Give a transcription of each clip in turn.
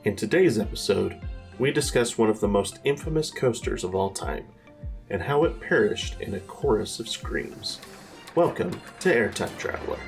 In today's episode, we discuss one of the most infamous coasters of all time, and how it perished in a chorus of screams. Welcome to Airtime Traveler.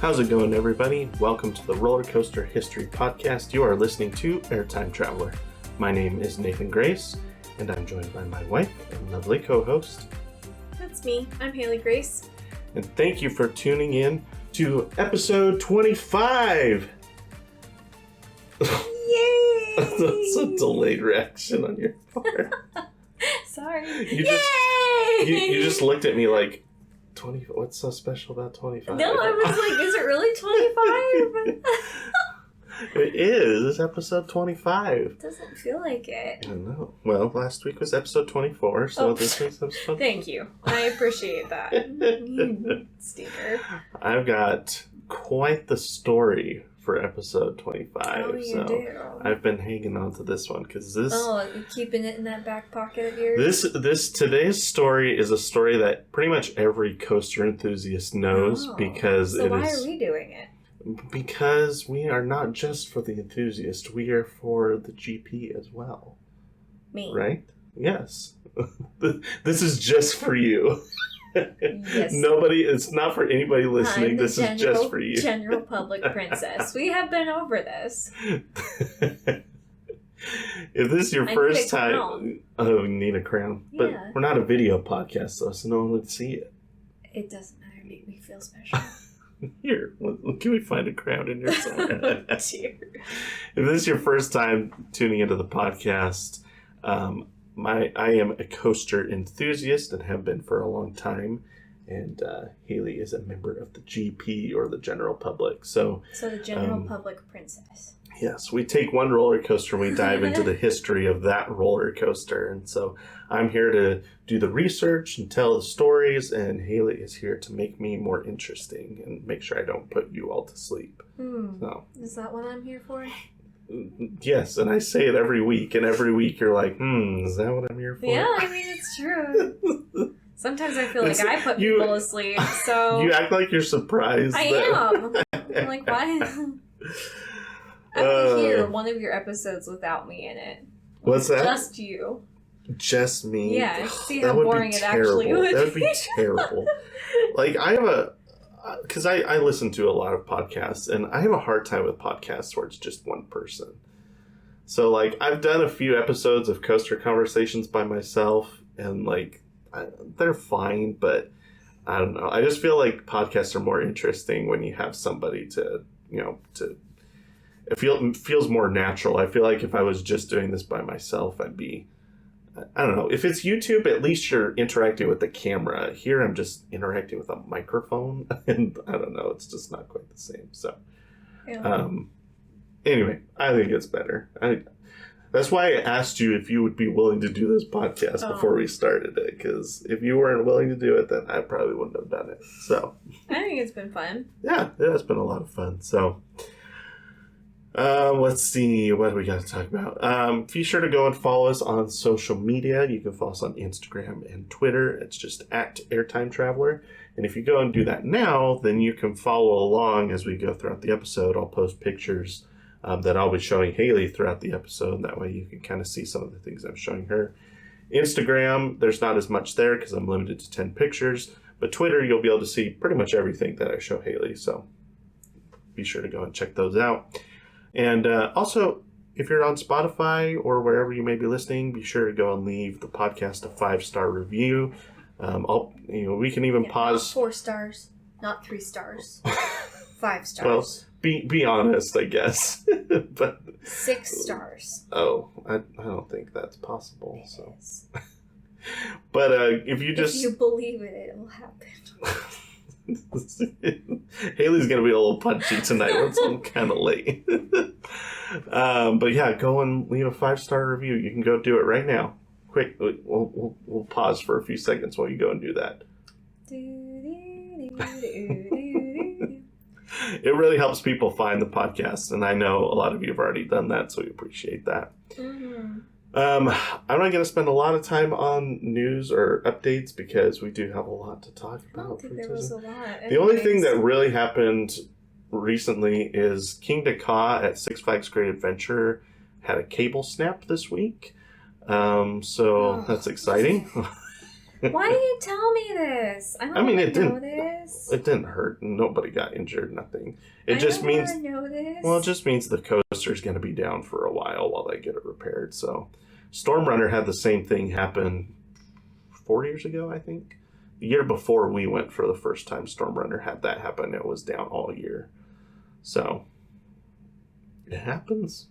How's it going, everybody? Welcome to the Roller Coaster History Podcast. You are listening to Airtime Traveler. My name is Nathan Grace, and I'm joined by my wife and lovely co-host. That's me. I'm Haley Grace. And thank you for tuning in to episode 25! Yay! That's a delayed reaction on your part. Sorry. You just looked at me like, 20. What's so special about 25? No, I was like, is it really 25? It is. It's episode 25. It doesn't feel like it. I know. Well, last week was episode 24, so this week's episode. Thank you. I appreciate that. Stinker. I've got quite the story for episode 25. Oh, you do. I've been hanging on to this one because this. Oh, you're keeping it in that back pocket of yours? Today's story is a story that pretty much every coaster enthusiast knows because so why are we doing it? Because we are not just for the enthusiast, we are for the GP as well. Me. Right? Yes. This is just for you. Yes. It's not for anybody listening. This is just for you. General public princess. We have been over this. If this is your first time, you need a crown. But we're not a video podcast, though, so no one would see it. It doesn't matter. Make me feel special. Here, can we find a crown in your somewhere? Oh, dear. If this is your first time tuning into the podcast, I am a coaster enthusiast and have been for a long time, and Haley is a member of the GP, or the general public. So the general public princess. Yes, we take one roller coaster and we dive into the history of that roller coaster. And so I'm here to do the research and tell the stories, and Haley is here to make me more interesting and make sure I don't put you all to sleep. So, is that what I'm here for? Yes, and I say it every week, and every week you're like, is that what I'm here for? Yeah, I mean, it's true. Sometimes I feel like I put people to sleep, so... You act like you're surprised. I am. I'm like, why? I would hear one of your episodes without me in it. What's that? Just you. Just me? Yeah, see how boring it actually would be. That would be terrible. Like, I have because I listen to a lot of podcasts, and I have a hard time with podcasts where it's just one person. So, like, I've done a few episodes of Coaster Conversations by myself, and, like, they're fine, but I don't know. I just feel like podcasts are more interesting when you have somebody to it feels more natural. I feel like if I was just doing this by myself, I'd be... I don't know. If it's YouTube, at least you're interacting with the camera. Here, I'm just interacting with a microphone, and I don't know. It's just not quite the same. So, anyway, I think it's better. That's why I asked you if you would be willing to do this podcast before we started it. Because if you weren't willing to do it, then I probably wouldn't have done it. So, I think it's been fun. Yeah, it's been a lot of fun. So. Let's see, what do we got to talk about? Be sure to go and follow us on social media. You can follow us on Instagram and Twitter. It's just at Airtime Traveler. And if you go and do that now, then you can follow along as we go throughout the episode. I'll post pictures that I'll be showing Haley throughout the episode. That way you can kind of see some of the things I'm showing her. Instagram, there's not as much there because I'm limited to 10 pictures. But Twitter, you'll be able to see pretty much everything that I show Haley. So be sure to go and check those out. And also, if you're on Spotify or wherever you may be listening, be sure to go and leave the podcast a 5-star review. We can even pause. Not 4 stars, not 3 stars, 5 stars. Well, be honest, I guess. But 6 stars. Oh, I don't think that's possible. So, but if you believe it, it will happen. Haley's gonna be a little punchy tonight. It's kind of late. But yeah, go and leave a 5-star review. You can go do it right now. Quick, we'll pause for a few seconds while you go and do that. It really helps people find the podcast, and I know a lot of you have already done that, so we appreciate that. Mm-hmm. I'm not going to spend a lot of time on news or updates because we do have a lot to talk about. I don't think there was a lot. The only thing that really happened recently is King Dakar at Six Flags Great Adventure had a cable snap this week. So that's exciting. Why did you tell me this? I don't know this. It didn't hurt. Nobody got injured. Nothing. It I just don't means. Know this. Well, it just means the coaster's going to be down for a while they get it repaired. So, Storm Runner had the same thing happen 4 years ago, I think. The year before we went for the first time, Storm Runner had that happen. It was down all year. So, it happens.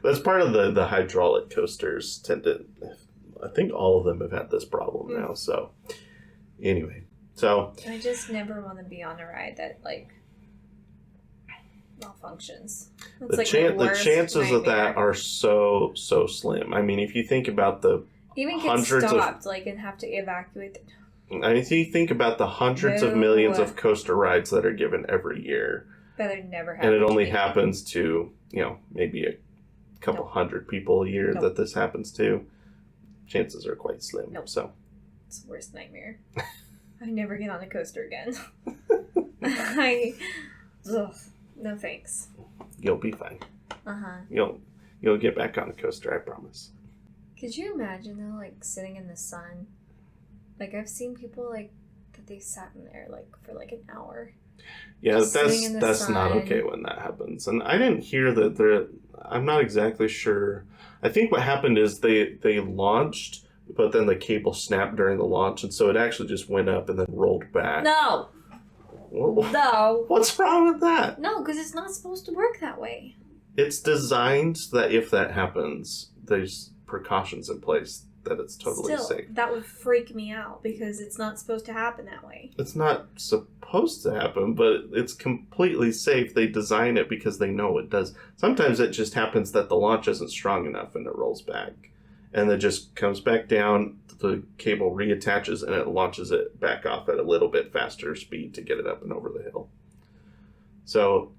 That's part of the hydraulic coasters tend to. I think all of them have had this problem now. So, anyway, I just never want to be on a ride that malfunctions. It's the chances of that are so slim. I mean, if you think about the even get stopped and have to evacuate. If you think about the hundreds of millions of coaster rides that are given every year, better never happen. And it only happens to maybe a couple hundred people a year that this happens to. Chances are quite slim. Nope. So it's the worst nightmare. I never get on a coaster again. No thanks. You'll be fine. Uh-huh. You'll get back on a coaster, I promise. Could you imagine though, sitting in the sun? I've seen people that they sat in there for an hour. Yeah, that's not okay when that happens. And I didn't hear that I'm not exactly sure. I think what happened is they launched, but then the cable snapped during the launch, and so it actually just went up and then rolled back. No. No. What's wrong with that? No, because it's not supposed to work that way. It's designed that if that happens, there's precautions in place that it's totally safe. That would freak me out because it's not supposed to happen that way. It's not supposed to happen, but it's completely safe. They design it because they know it does. Sometimes it just happens that the launch isn't strong enough and it rolls back. And it just comes back down, the cable reattaches, and it launches it back off at a little bit faster speed to get it up and over the hill. So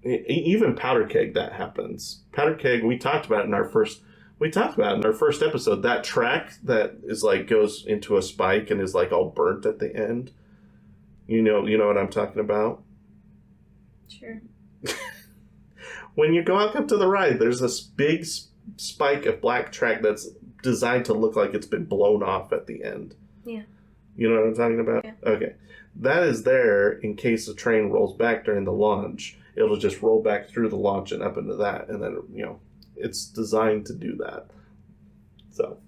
even Powder Keg, that happens. Powder Keg, we talked about in our first episode, that track that is goes into a spike and is all burnt at the end. You know what I'm talking about? Sure. When you go up to the ride, there's this big spike of black track that's designed to look like it's been blown off at the end. Yeah. You know what I'm talking about? Yeah. Okay. That is there in case the train rolls back during the launch. It'll just roll back through the launch and up into that, and then, it's designed to do that. So,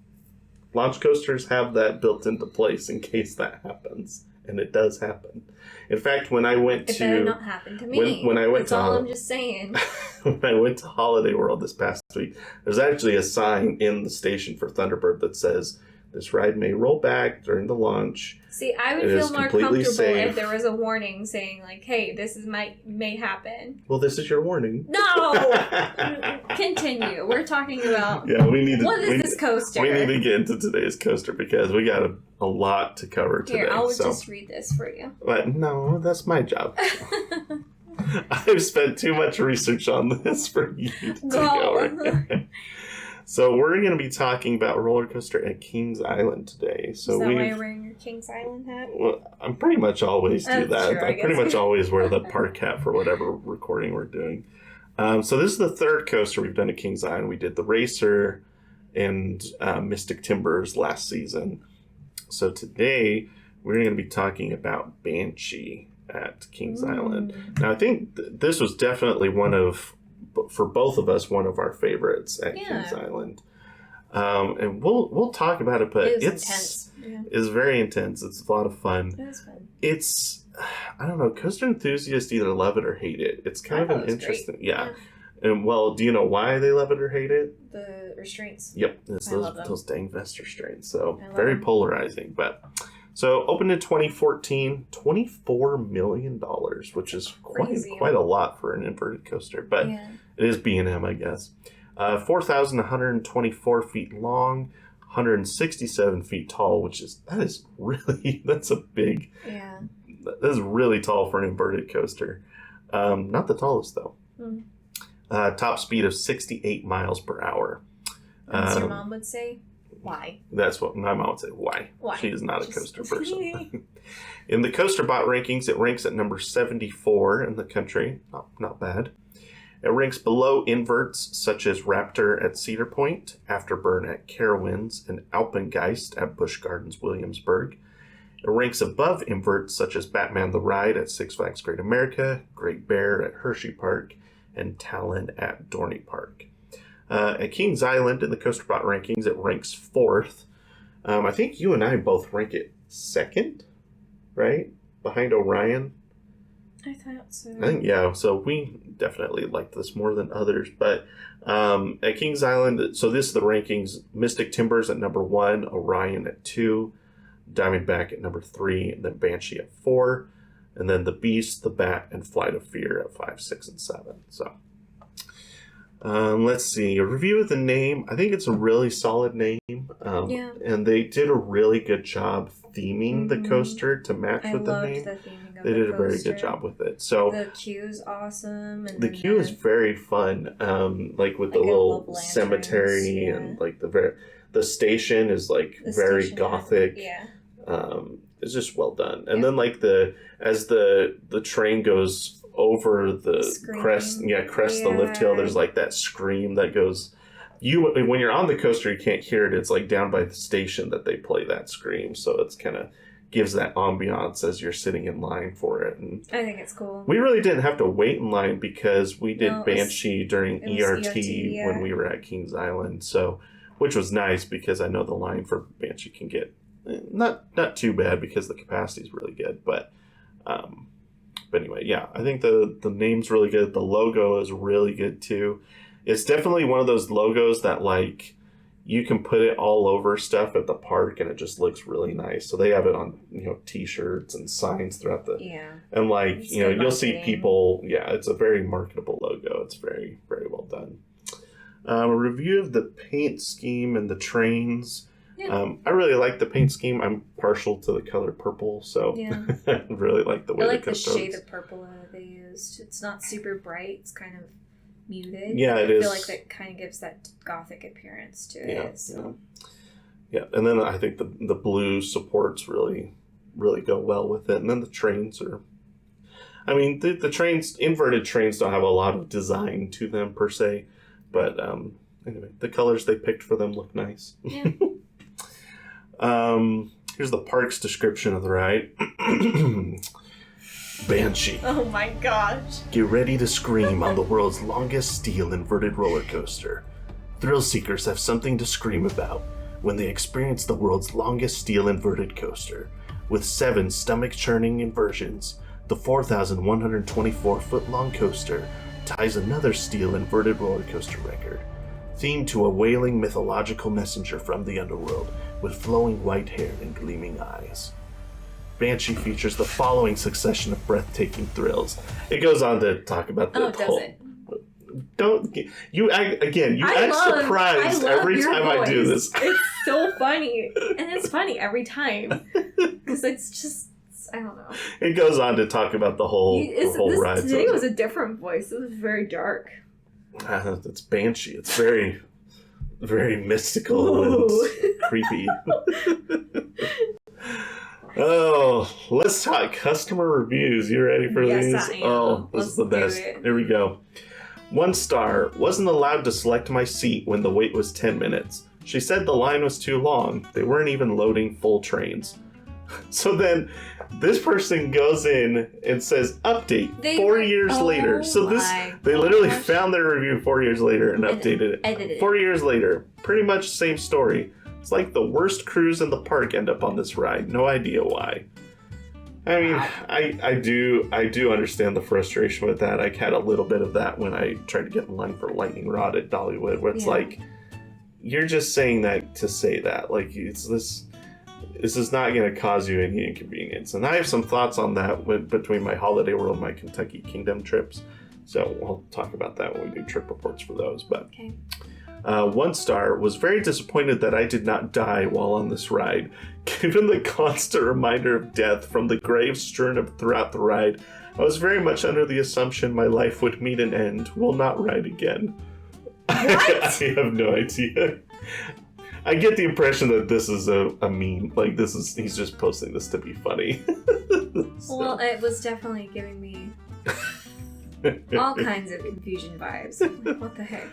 launch coasters have that built into place in case that happens. And it does happen. In fact, when I went it better not happen to me. When I went That's all I'm just saying. When I went to Holiday World this past week, there's actually a sign in the station for Thunderbird that says, "This ride may roll back during the launch." See, I would feel more comfortable if there was a warning saying, "Hey, this may happen." Well, this is your warning. No! Continue. We're talking about... Yeah, what is this coaster? We need to get into today's coaster because we got a lot to cover today. Here, I'll just read this for you. But no, that's my job. I've spent too much research on this for you to take over. So we're going to be talking about roller coaster at Kings Island today. So is that why you're wearing your Kings Island hat? Well, I pretty much always do that. True, I pretty much always wear the park hat for whatever recording we're doing. So this is the third coaster we've done at Kings Island. We did the Racer and Mystic Timbers last season. So today we're going to be talking about Banshee at Kings Island. Now I think this was definitely for both of us, one of our favorites at Kings Island. And we'll talk about it, but it's intense. Yeah. It's very intense. It's a lot of fun. It was fun. It's, I don't know, coaster enthusiasts either love it or hate it. It's kind of an interesting, yeah. And well, do you know why they love it or hate it? The restraints. Yep, it's those dang vest restraints. So very polarizing, but. So opened in 2014, $24 million, which is quite a lot for an inverted coaster, but it is B&M, I guess. 4,124 feet long, 167 feet tall, that's a big, This is really tall for an inverted coaster. Not the tallest, though. Top speed of 68 miles per hour. As your mom would say, why? That's what my mom would say. Why? Why? She is not a coaster person. In the Coaster Bot rankings, it ranks at number 74 in the country. Not bad. It ranks below inverts such as Raptor at Cedar Point, Afterburn at Carowinds, and Alpengeist at Busch Gardens Williamsburg. It ranks above inverts such as Batman the Ride at Six Flags Great America, Great Bear at Hershey Park, and Talon at Dorney Park. At Kings Island in the Coaster Bot rankings, it ranks 4th. I think you and I both rank it 2nd, right? Behind Orion. I thought so. I think, yeah, so we definitely liked this more than others. But at Kings Island, so this is the rankings. Mystic Timbers at number 1, Orion at 2, Diamondback at number 3, and then Banshee at 4. And then the Beast, the Bat, and Flight of Fear at 5, 6, and 7. So let's see. A review of the name. I think it's a really solid name. Yeah. And they did a really good job theming the coaster to match with the name. The theming of they did a very good job with it. So the queue's awesome. And the queue is very fun. Like with the little cemetery and like the station is like very gothic. Yeah. It's just well done. And then like as the train goes over the crest the lift hill, there's like that scream that goes. When you're on the coaster, you can't hear it. It's like down by the station that they play that scream, so it's kind of gives that ambiance as you're sitting in line for it. And I think it's cool. We really didn't have to wait in line because we did Banshee during ERT when we were at Kings Island, so which was nice because I know the line for Banshee can get not too bad because the capacity is really good, but anyway, yeah, I think the name's really good. The logo is really good too. It's definitely one of those logos that like you can put it all over stuff at the park and it just looks really nice. So they have it on, t-shirts and signs throughout and like, it's you'll see people, it's a very marketable logo. It's very, very well done. A review of the paint scheme and the trains. Yeah. I really like the paint scheme. I'm partial to the color purple, so I really like the way I like the shade of purple that they used. It's not super bright. It's kind of muted. Yeah, it is. I feel like that kind of gives that gothic appearance to it. So. Yeah, and then I think the blue supports really, really go well with it. And then the trains are... I mean, the trains, inverted trains don't have a lot of design to them per se, but anyway, the colors they picked for them look nice. Yeah. Here's the park's description of the ride. Banshee. Oh my gosh. Get ready to scream on the world's longest steel inverted roller coaster. Thrill seekers have something to scream about when they experience the world's longest steel inverted coaster. With 7 stomach-churning inversions, the 4,124-foot-long coaster ties another steel inverted roller coaster record. Themed to a wailing mythological messenger from the underworld with flowing white hair and gleaming eyes. Banshee features the following succession of breathtaking thrills. It goes on to talk about the whole... Don't you act surprised every time I do this. It's so funny, and it's funny every time because it's just I don't know. It goes on to talk about the whole ride. Today was a different voice. It was very dark. It's Banshee. It's very, very mystical and creepy. Oh, let's talk customer reviews. You ready for these? Yes, I am. Oh, this is the best. Here we go. 1 star. Wasn't allowed to select my seat when the wait was 10 minutes. She said the line was too long. They weren't even loading full trains. So then this person goes in and says update 4 years later. So they literally found their review 4 years later and updated it. 4 years later. Pretty much same story. It's like the worst crews in the park end up on this ride. No idea why. I mean, I do understand the frustration with that. I had a little bit of that when I tried to get in line for Lightning Rod at Dollywood, where it's like, you're just saying that to say that. Like, this is not going to cause you any inconvenience. And I have some thoughts on that between my Holiday World and my Kentucky Kingdom trips. So we'll talk about that when we do trip reports for those. But 1 star, was very disappointed that I did not die while on this ride. Given the constant reminder of death from the graves strewn throughout the ride, I was very much under the assumption my life would meet an end. Will not ride again. What? I have no idea. I get the impression that this is a meme. Like, he's just posting this to be funny. So. Well, it was definitely giving me all kinds of confusion vibes. Like, what the heck?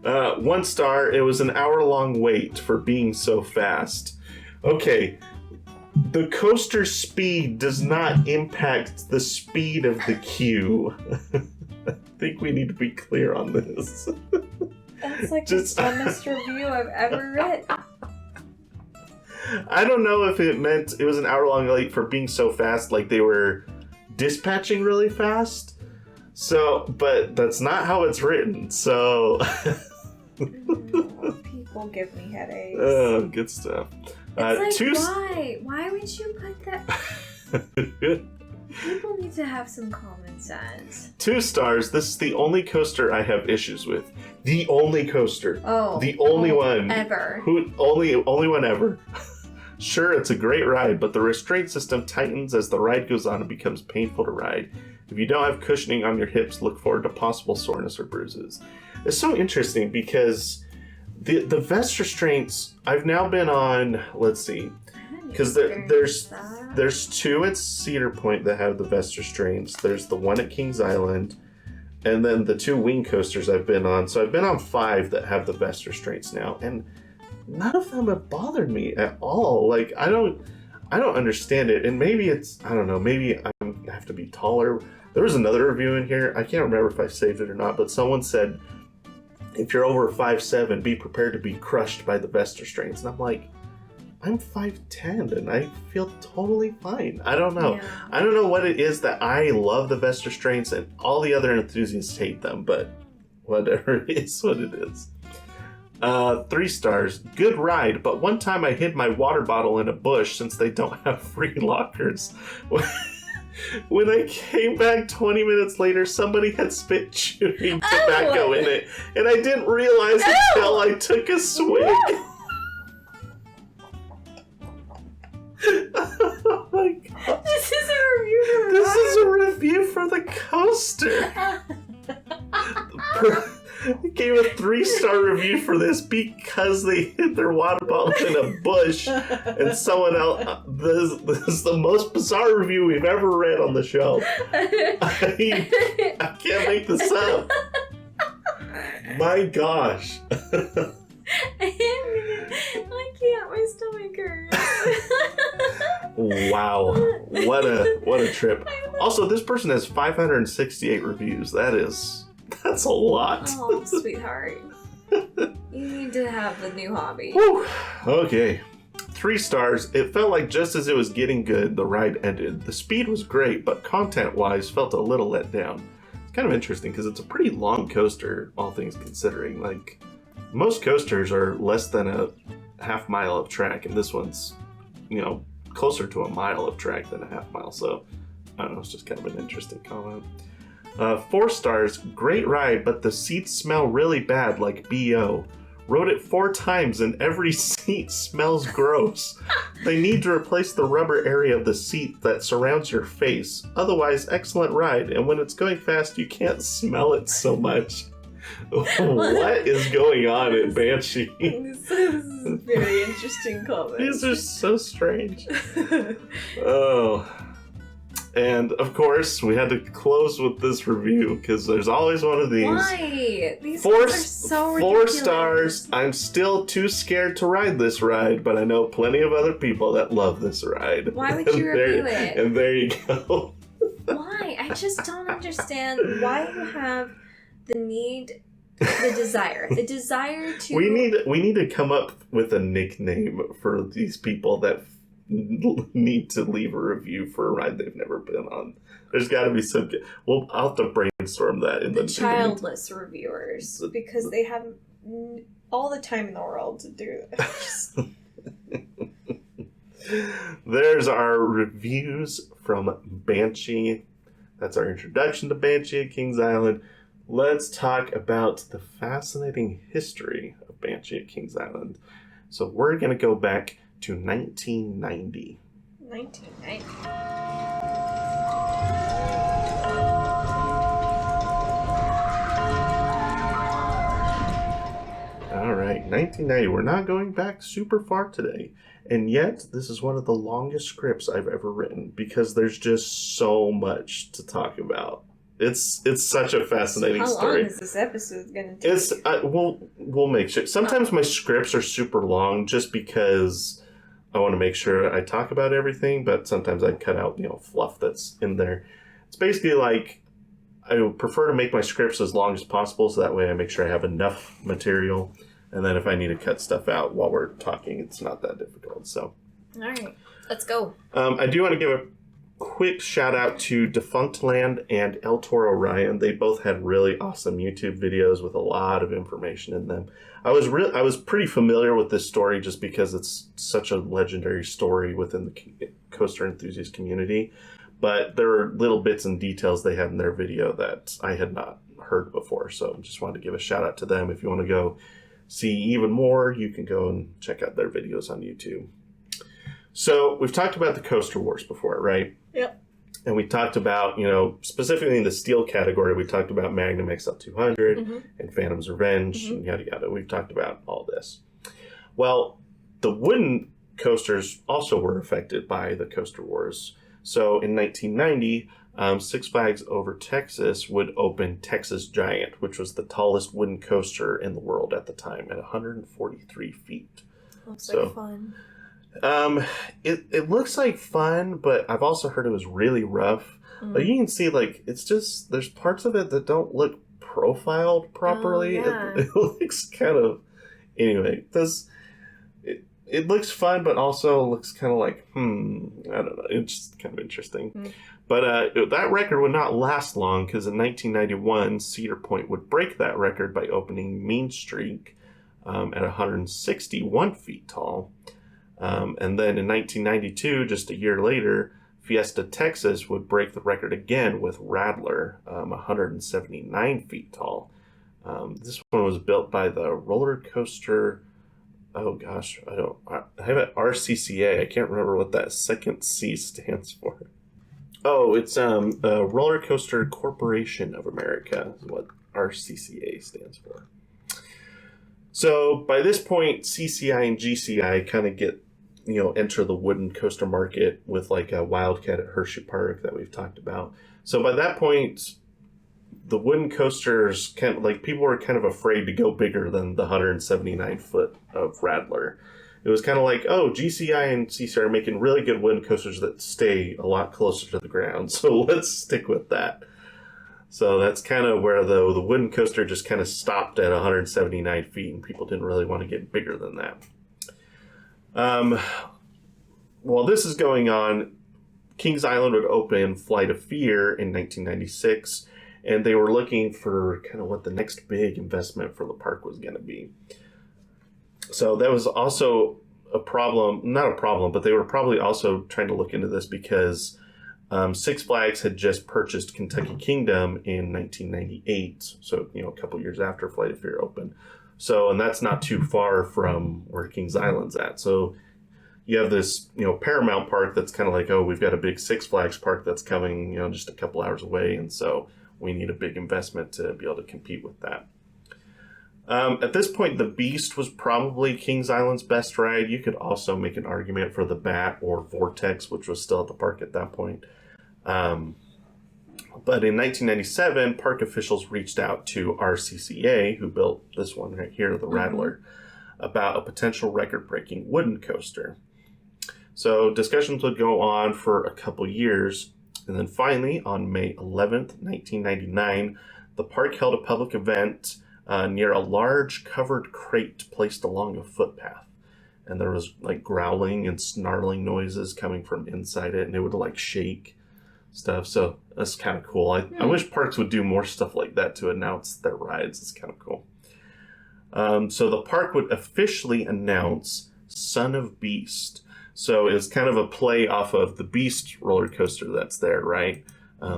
1 star, it was an hour-long wait for being so fast. Okay, the coaster speed does not impact the speed of the queue. I think we need to be clear on this. That's like the dumbest review I've ever read. I don't know if it meant it was an hour-long wait for being so fast, like they were dispatching really fast. So, but that's not how it's written, so... People give me headaches. Oh, good stuff. It's like, why? Why would you put that? People need to have some common sense. 2 stars. This is the only coaster I have issues with. The only coaster. Oh. The only one. Ever. Only one ever. Sure, it's a great ride, but the restraint system tightens as the ride goes on and becomes painful to ride. If you don't have cushioning on your hips, look forward to possible soreness or bruises. It's so interesting because the vest restraints, I've now been on, let's see, because there's 2 at Cedar Point that have the vest restraints. There's the one at Kings Island, and then the 2 wing coasters I've been on. So I've been on 5 that have the vest restraints now, and none of them have bothered me at all. Like, I don't understand it, and maybe it's, I don't know, maybe I have to be taller. There was another review in here, I can't remember if I saved it or not, but someone said, if you're over 5'7", be prepared to be crushed by the vest restraints. And I'm like, I'm 5'10", and I feel totally fine. I don't know. Yeah. I don't know what it is that I love the vest restraints, and all the other enthusiasts hate them, but whatever, it is what it is. 3 stars. Good ride, but one time I hid my water bottle in a bush since they don't have free lockers. When I came back 20 minutes later, somebody had spit chewing tobacco in it, and I didn't realize until I took a swig. Oh my god. This is a review for the This is a review for the coaster. I gave a 3-star review for this because they hid their water bottle in a bush, and someone else. This is the most bizarre review we've ever read on the show. I can't make this up. My gosh. I can't. My stomach hurts. Wow. What a trip. Also, this person has 568 reviews. That's a lot. Oh, sweetheart. You need to have the new hobby. Whew. Okay. 3 stars. It felt like just as it was getting good, the ride ended. The speed was great, but content-wise felt a little let down. It's kind of interesting because it's a pretty long coaster, all things considering. Like, most coasters are less than a half mile of track, and this one's, closer to a mile of track than a half mile. So, I don't know, it's just kind of an interesting comment. 4 stars, great ride, but the seats smell really bad, like BO. Rode it 4 times and every seat smells gross. They need to replace the rubber area of the seat that surrounds your face. Otherwise, excellent ride, and when it's going fast, you can't smell it so much. What is going on at Banshee? This is a very interesting comment. These are so strange. Oh. And, of course, we had to close with this review, because there's always one of these. Why? These ones are so ridiculous. 4 stars. I'm still too scared to ride this ride, but I know plenty of other people that love this ride. Why would you review it? And there you go. Why? I just don't understand why you have the desire to... We need to come up with a nickname for these people that need to leave a review for a ride they've never been on. There's got to be some. I'll have to brainstorm that in the childless reviewers, because they have all the time in the world to do this. There's our reviews from Banshee. That's our introduction to Banshee at Kings Island. Let's talk about the fascinating history of Banshee at Kings Island. So we're going to go back to 1990. 1990. All right, 1990. We're not going back super far today. And yet, this is one of the longest scripts I've ever written because there's just so much to talk about. It's such a fascinating story. How long is this episode going to take? It's we'll make sure. Sometimes my scripts are super long just because I want to make sure I talk about everything, but sometimes I cut out, fluff that's in there. It's basically like I would prefer to make my scripts as long as possible so that way I make sure I have enough material. And then if I need to cut stuff out while we're talking, it's not that difficult. So, all right, let's go. I do want to give a quick shout out to Defunct Land and El Toro Ryan. They both had really awesome YouTube videos with a lot of information in them. I was pretty familiar with this story just because it's such a legendary story within the coaster enthusiast community. But there are little bits and details they had in their video that I had not heard before. So just wanted to give a shout out to them. If you want to go see even more, you can go and check out their videos on YouTube. So we've talked about the Coaster Wars before, right? Yep. And we talked about, specifically in the steel category, we talked about Magnum XL200 and Phantom's Revenge and yada yada. We've talked about all this. Well, the wooden coasters also were affected by the Coaster Wars. So in 1990, Six Flags Over Texas would open Texas Giant, which was the tallest wooden coaster in the world at the time at 143 feet. Looks like fun. It looks like fun, but I've also heard it was really rough. Like you can see, it's just there's parts of it that don't look profiled properly. Oh, yeah. It looks kind of anyway. It looks fun, but also looks kind of like I don't know. It's just kind of interesting. But that record would not last long because in 1991, Cedar Point would break that record by opening Mean Streak at 161 feet tall. And then in 1992, just a year later, Fiesta Texas would break the record again with Rattler, 179 feet tall. This one was built by the roller coaster. Oh gosh, I have it RCCA. I can't remember what that second C stands for. Oh, it's Roller Coaster Corporation of America is what RCCA stands for. So by this point, CCI and GCI kind of get, enter the wooden coaster market with like a Wildcat at Hershey Park that we've talked about. So by that point, the wooden coasters people were kind of afraid to go bigger than the 179 foot of Rattler. It was kind of like, GCI and CCI are making really good wooden coasters that stay a lot closer to the ground. So let's stick with that. So that's kind of where the wooden coaster just kind of stopped at 179 feet, and people didn't really want to get bigger than that. While this is going on, Kings Island would open Flight of Fear in 1996, and they were looking for kind of what the next big investment for the park was going to be. So that was also a problem, not a problem, but they were probably also trying to look into this because Six Flags had just purchased Kentucky Kingdom in 1998, so a couple years after Flight of Fear opened. So, and that's not too far from where Kings Island's at. So you have this, Paramount Park that's kind of like, we've got a big Six Flags park that's coming, just a couple hours away, and so we need a big investment to be able to compete with that. At this point, the Beast was probably Kings Island's best ride. You could also make an argument for the Bat or Vortex, which was still at the park at that point. But in 1997, park officials reached out to RCCA, who built this one right here, the Rattler, about a potential record-breaking wooden coaster. So discussions would go on for a couple years, and then finally, on May 11th, 1999, the park held a public event near a large covered crate placed along a footpath. And there was growling and snarling noises coming from inside it, and it would shake stuff. So that's kind of cool. I wish parks would do more stuff like that to announce their rides. It's kind of cool. So the park would officially announce Son of Beast. So it's kind of a play off of the Beast roller coaster that's there, right?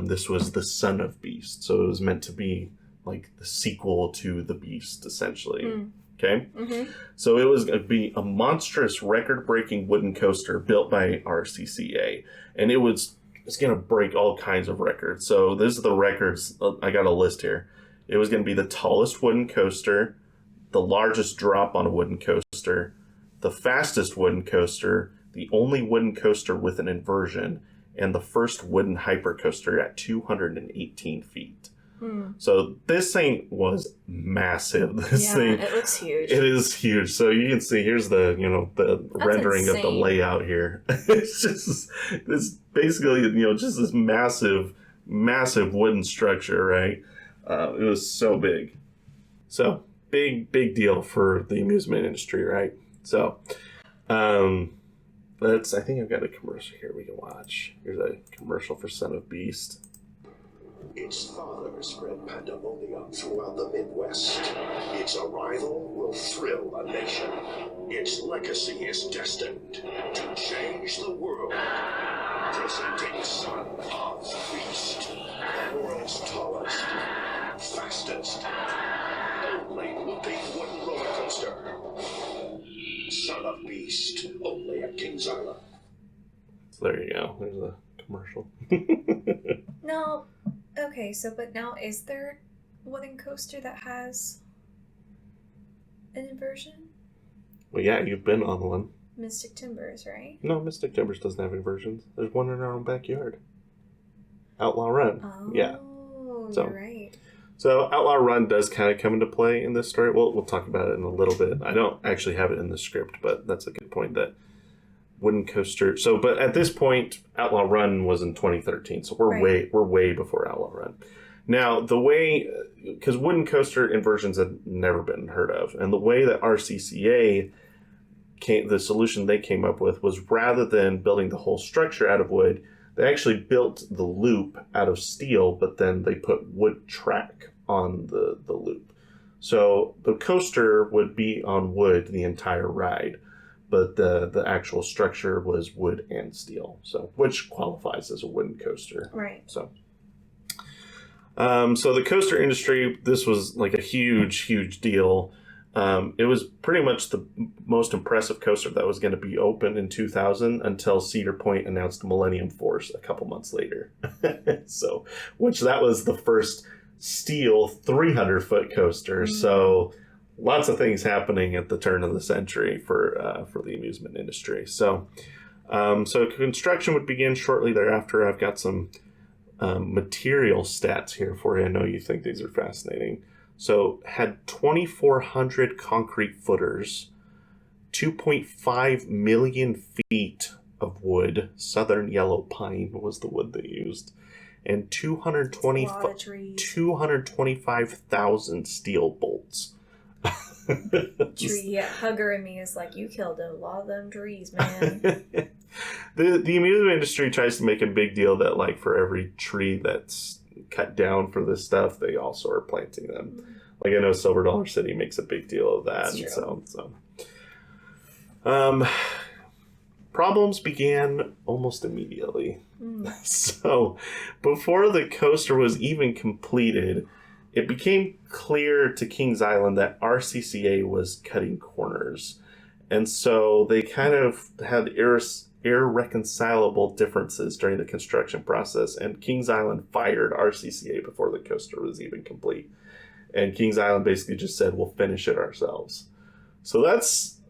This was the Son of Beast. So it was meant to be the sequel to the Beast, essentially. Okay? Mm-hmm. So it was going to be a monstrous record-breaking wooden coaster built by RCCA. And it's going to break all kinds of records. So this is the records. I got a list here. It was going to be the tallest wooden coaster, the largest drop on a wooden coaster, the fastest wooden coaster, the only wooden coaster with an inversion, and the first wooden hypercoaster at 218 feet. So this thing was massive. This thing, it looks huge. It is huge. So you can see here's the the rendering insane. of the layout here. It's just this basically just this massive wooden structure, right? It was so big. So big deal for the amusement industry, right? So I think I've got a commercial here we can watch. Here's a commercial for Son of Beast. Its father spread pandemonium throughout the Midwest. Its arrival will thrill a nation. Its legacy is destined to change the world. Presenting Son of Beast, the world's tallest, fastest, only looping wooden roller coaster. Son of Beast, only at Kings Island. So there you go. There's a commercial. No. Okay, but now is there a wooden coaster that has an inversion? Well, yeah, you've been on one. Mystic Timbers, right? No, Mystic Timbers doesn't have inversions. There's one in our own backyard. Outlaw Run. Oh, yeah. You're right. So Outlaw Run does kind of come into play in this story. We'll talk about it in a little bit. I don't actually have it in the script, but that's a good point that wooden coaster. So, but at this point, Outlaw Run was in 2013, so we're way before Outlaw Run. Now, the way, because wooden coaster inversions had never been heard of, and the way that RCCA the solution they came up with was rather than building the whole structure out of wood, they actually built the loop out of steel, but then they put wood track on the loop. So the coaster would be on wood the entire ride, but the actual structure was wood and steel, so which qualifies as a wooden coaster. Right. So the coaster industry, this was like a huge deal. It was pretty much the most impressive coaster that was going to be open in 2000 until Cedar Point announced Millennium Force a couple months later. So, which that was the first steel 300-foot coaster. Mm-hmm. So lots of things happening at the turn of the century for the amusement industry. So construction would begin shortly thereafter. I've got some material stats here for you. I know you think these are fascinating. So had 2,400 concrete footers, 2.5 million feet of wood. Southern yellow pine was the wood they used. And 225,000 steel bolts. Tree hugger in me is like, you killed a lot of them trees, man. The amusement industry tries to make a big deal that, like, for every tree that's cut down for this stuff, they also are planting them. Mm-hmm. Like, I know Silver Dollar City makes a big deal of that. That's true. Problems began almost immediately. So before the coaster was even completed, it became clear to Kings Island that RCCA was cutting corners. And so they kind of had irreconcilable differences during the construction process, and Kings Island fired RCCA before the coaster was even complete. And Kings Island basically just said, we'll finish it ourselves. So that's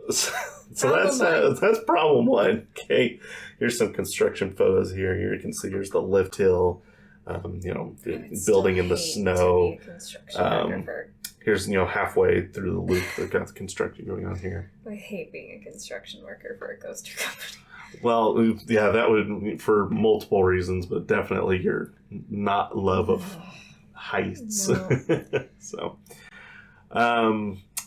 problem one. Okay, here's some construction photos here. Here you can see here's the lift hill, building in the snow. Here's halfway through the loop they've got the construction going on here. I hate being a construction worker for a coaster company. Well, yeah, that would for multiple reasons, but definitely your not love of heights. No.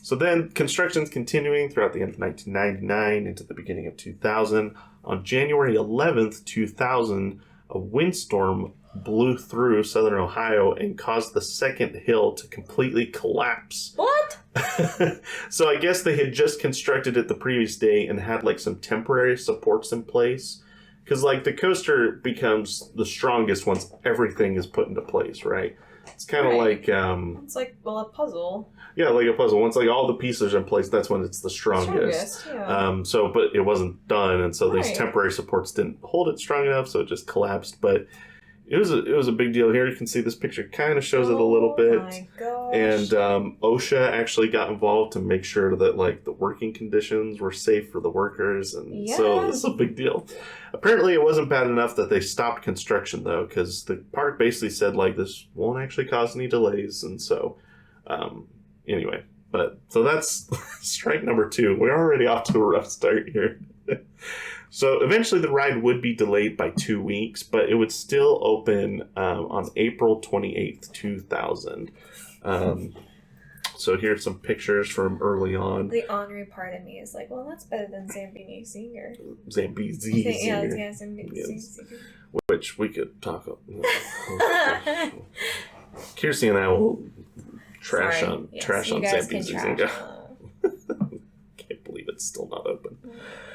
So then construction's continuing throughout the end of 1999 into the beginning of 2000. On January 11th, 2000, a windstorm blew through southern Ohio and caused the second hill to completely collapse. What? So I guess they had just constructed it the previous day and had like some temporary supports in place Because, like, the coaster becomes the strongest once everything is put into place, right? It's kind of like... it's like, well, a puzzle. Yeah, like a puzzle. Once, like, all the pieces are in place, that's when it's the strongest. Yeah. But it wasn't done, and so these temporary supports didn't hold it strong enough, so it just collapsed. But it was a big deal here. You can see this picture kind of shows it a little bit. My gosh. And OSHA actually got involved to make sure that, like, the working conditions were safe for the workers, and so this is a big deal. Apparently, it wasn't bad enough that they stopped construction, though, because the park basically said, like, this won't actually cause any delays, and so anyway. So that's strike number 2. We're already off to a rough start here. So eventually the ride would be delayed by 2 weeks, but it would still open on April 28th, 2000. So here's some pictures from early on. The ornery part of me is like, well, that's better than Zambini Singer. Zambezi Singer. Yeah, Zambini Singer. Which we could talk about. Kirsty and I will trash on Zambezi Singer. Can't believe it's still not open.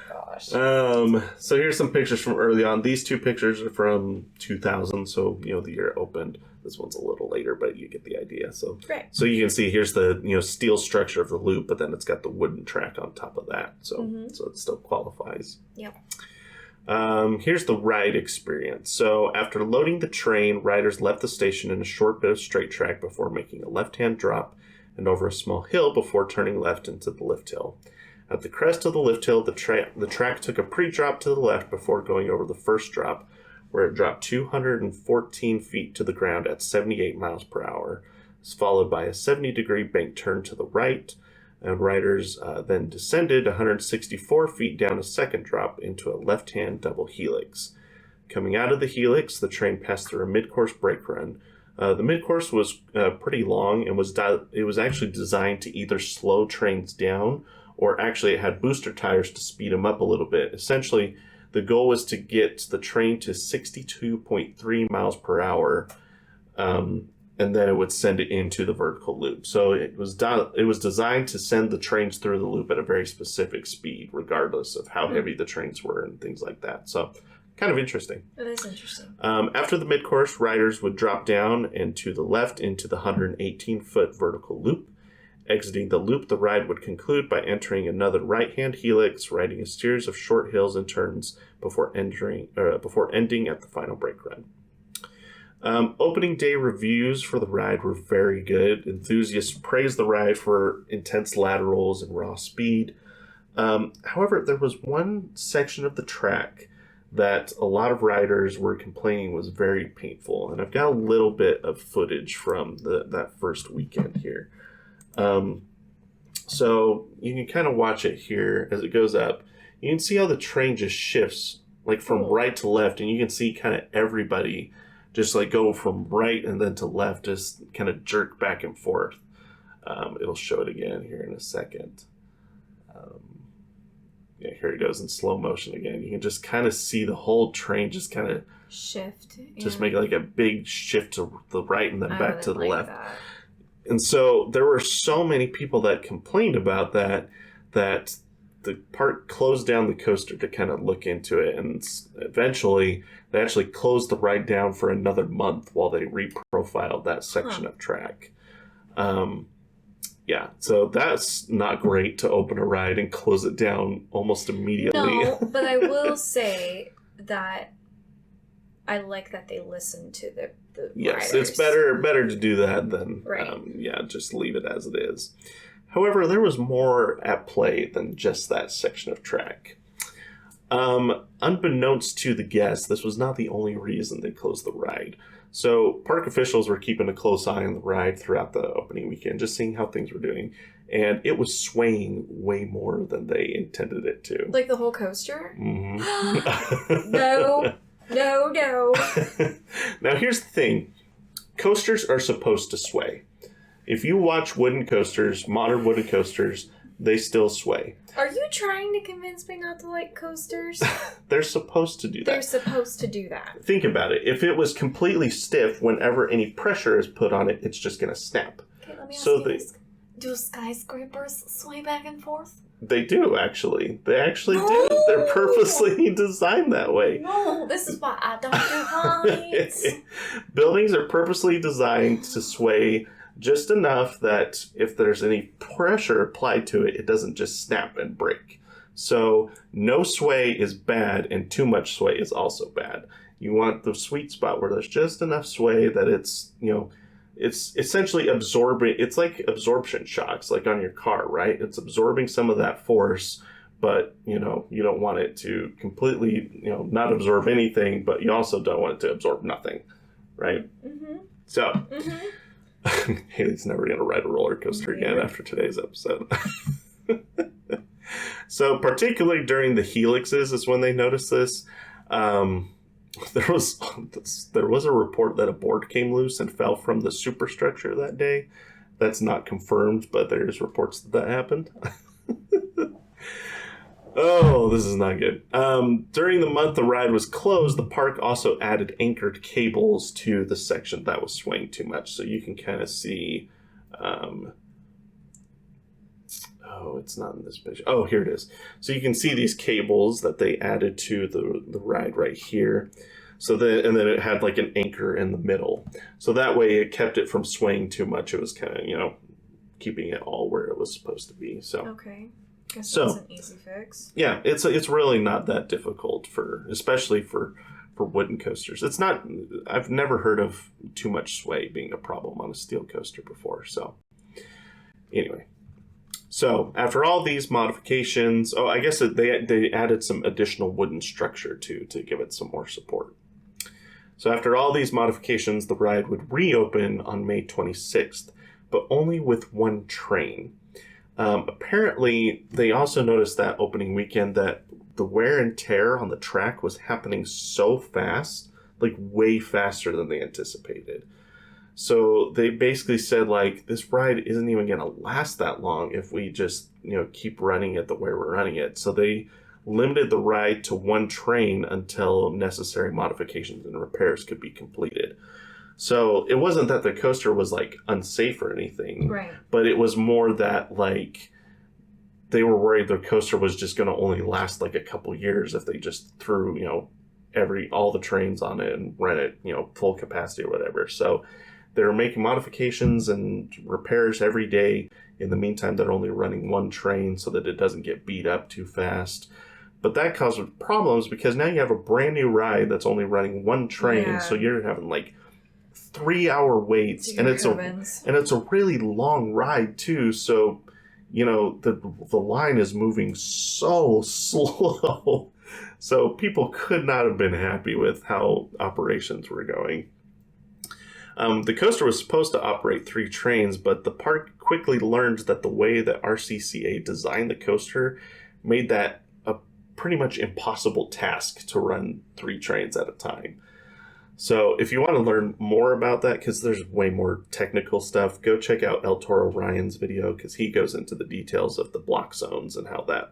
Gosh. So here's some pictures from early on. These 2 pictures are from 2000, so the year it opened. This one's a little later, but you get the idea. So So you can see here's the steel structure of the loop, but then it's got the wooden track on top of that. So so it still qualifies. Yep. Here's the ride experience. So after loading the train, riders left the station in a short bit of straight track before making a left-hand drop and over a small hill before turning left into the lift hill. At the crest of the lift hill, the track took a pre-drop to the left before going over the first drop, where it dropped 214 feet to the ground at 78 miles per hour. It's followed by a 70-degree bank turn to the right, and riders then descended 164 feet down a second drop into a left-hand double helix. Coming out of the helix, the train passed through a mid-course brake run. The mid-course was pretty long and it was actually designed to either slow trains down or actually it had booster tires to speed them up a little bit. Essentially, the goal was to get the train to 62.3 miles per hour, and then it would send it into the vertical loop. So it was designed to send the trains through the loop at a very specific speed, regardless of how heavy the trains were and things like that. So kind of interesting. It is interesting. After the mid-course, riders would drop down and to the left into the 118-foot vertical loop. Exiting the loop, the ride would conclude by entering another right-hand helix, riding a series of short hills and turns before ending at the final brake run. Opening day reviews for the ride were very good. Enthusiasts praised the ride for intense laterals and raw speed. However, there was one section of the track that a lot of riders were complaining was very painful, and I've got a little bit of footage from that first weekend here. So you can kind of watch it here as it goes up. You can see how the train just shifts like from right to left, and you can see kind of everybody just like go from right and then to left, just kind of jerk back and forth. It'll show it again here in a second. Yeah, here it goes in slow motion again. You can just kind of see the whole train just kind of shift. Just make like a big shift to the right and then back to the left. That. And so there were so many people that complained about that the park closed down the coaster to kind of look into it. And eventually they actually closed the ride down for another month while they reprofiled that section of track. Yeah, so that's not great to open a ride and close it down almost immediately. No, but I will say that I like that they listen to the yes, riders. It's better to do that than right. Just leave it as it is. However, there was more at play than just that section of track. Unbeknownst to the guests, this was not the only reason they closed the ride. So park officials were keeping a close eye on the ride throughout the opening weekend, just seeing how things were doing. And it was swaying way more than they intended it to. Like the whole coaster? Mm-hmm. No. Now here's the thing. Coasters are supposed to sway. If you watch wooden coasters, modern wooden coasters, they still sway. Are you trying to convince me not to like coasters? They're supposed to do that. They're supposed to do that. Think about it. If it was completely stiff, whenever any pressure is put on it, it's just going to snap. Okay, let me ask you this. Do skyscrapers sway back and forth? They do, actually. They actually do. They're purposely designed that way. No, this is why I don't do heights. Buildings are purposely designed to sway just enough that if there's any pressure applied to it, it doesn't just snap and break. So no sway is bad, and too much sway is also bad. You want the sweet spot where there's just enough sway that it's, it's essentially absorbing. It's like absorption shocks, like on your car, right? It's absorbing some of that force, but, you don't want it to completely, not absorb anything, but you also don't want it to absorb nothing, right? Mm-hmm. So, Haley's never going to ride a roller coaster again after today's episode. So, particularly during the helixes is when they noticed this. There was a report that a board came loose and fell from the superstructure that day. That's not confirmed, but there's reports that happened. Oh, this is not good. During the month the ride was closed, the park also added anchored cables to the section that was swaying too much. So you can kind of see... it's not in this picture. Oh, here it is. So you can see these cables that they added to the ride right here. And then it had like an anchor in the middle. So that way it kept it from swaying too much. It was kind of, keeping it all where it was supposed to be. So okay. Guess that's an easy fix. Yeah, it's really not that difficult especially for wooden coasters. It's not. I've never heard of too much sway being a problem on a steel coaster before. So anyway. So, after all these modifications, I guess they added some additional wooden structure to give it some more support. So, after all these modifications, the ride would reopen on May 26th, but only with one train. Apparently, they also noticed that opening weekend that the wear and tear on the track was happening so fast, like way faster than they anticipated. So they basically said, this ride isn't even going to last that long if we just, keep running it the way we're running it. So they limited the ride to one train until necessary modifications and repairs could be completed. So it wasn't that the coaster was, unsafe or anything. Right. But it was more that, they were worried the coaster was just going to only last, a couple years if they just threw, all the trains on it and ran it, full capacity or whatever. So they were making modifications and repairs every day. In the meantime, they're only running one train so that it doesn't get beat up too fast. But that causes problems because now you have a brand new ride that's only running one train. Yeah. So you're having 3-hour waits. And it's a really long ride too. So, the line is moving so slow. So people could not have been happy with how operations were going. The coaster was supposed to operate 3 trains, but the park quickly learned that the way that RCCA designed the coaster made that a pretty much impossible task to run 3 trains at a time. So if you want to learn more about that, because there's way more technical stuff, go check out El Toro Ryan's video, because he goes into the details of the block zones and how the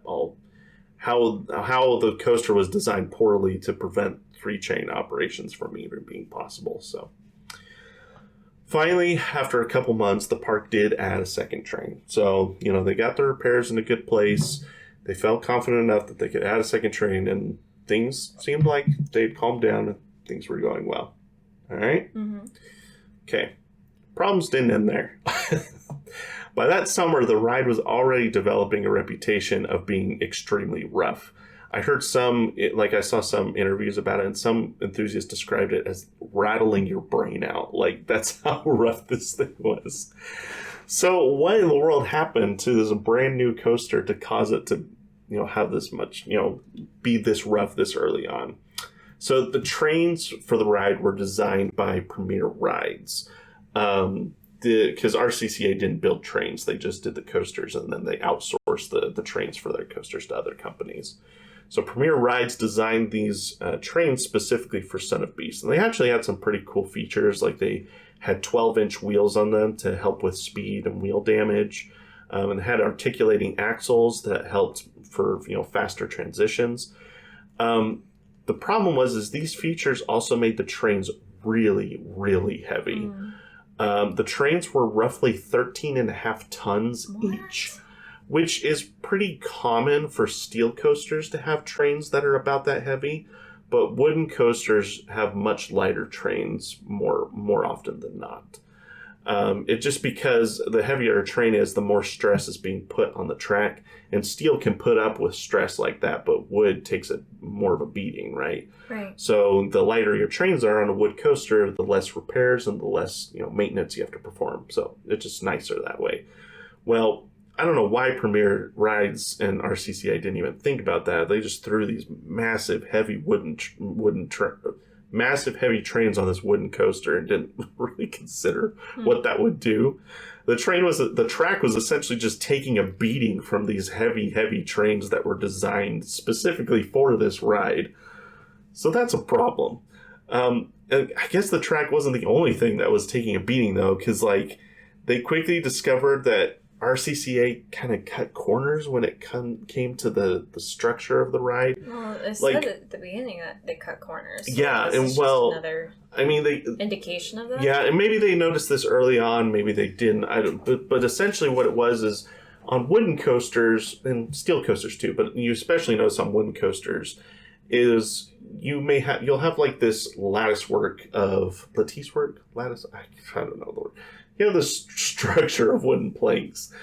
coaster was designed poorly to prevent 3-chain operations from even being possible. So finally, after a couple months, the park did add a second train. So, they got the repairs in a good place. They felt confident enough that they could add a second train, and things seemed like they'd calmed down and things were going well. All right? Mm-hmm. Okay. Problems didn't end there. By that summer, the ride was already developing a reputation of being extremely rough. I heard I saw some interviews about it, and some enthusiasts described it as rattling your brain out. That's how rough this thing was. So what in the world happened to this brand new coaster to cause it to, have this much, be this rough this early on? So the trains for the ride were designed by Premier Rides. Because RCCA didn't build trains. They just did the coasters, and then they outsourced the trains for their coasters to other companies. So Premier Rides designed these trains specifically for Son of Beast. And they actually had some pretty cool features. They had 12-inch wheels on them to help with speed and wheel damage. And had articulating axles that helped for faster transitions. The problem was these features also made the trains really, really heavy. The trains were roughly 13.5 tons each, which is pretty common for steel coasters to have trains that are about that heavy. But wooden coasters have much lighter trains more often than not. It just because the heavier a train is, the more stress is being put on the track. And steel can put up with stress like that, but wood takes more of a beating, right? Right. So the lighter your trains are on a wood coaster, the less repairs and the less maintenance you have to perform. So it's just nicer that way. Well, I don't know why Premier Rides and RCCA didn't even think about that. They just threw these massive, heavy massive heavy trains on this wooden coaster and didn't really consider what that would do. The track was essentially just taking a beating from these heavy trains that were designed specifically for this ride. So that's a problem. And I guess the track wasn't the only thing that was taking a beating though, because they quickly discovered that RCCA kind of cut corners when it came to the structure of the ride. Well, it said at the beginning that they cut corners. So yeah, and another they indication of that. Yeah, and maybe they noticed this early on, maybe they didn't. I don't. But essentially, what it was is on wooden coasters and steel coasters too. But you especially notice on wooden coasters is you'll have this lattice work of lattice. I don't know the word. This structure of wooden planks.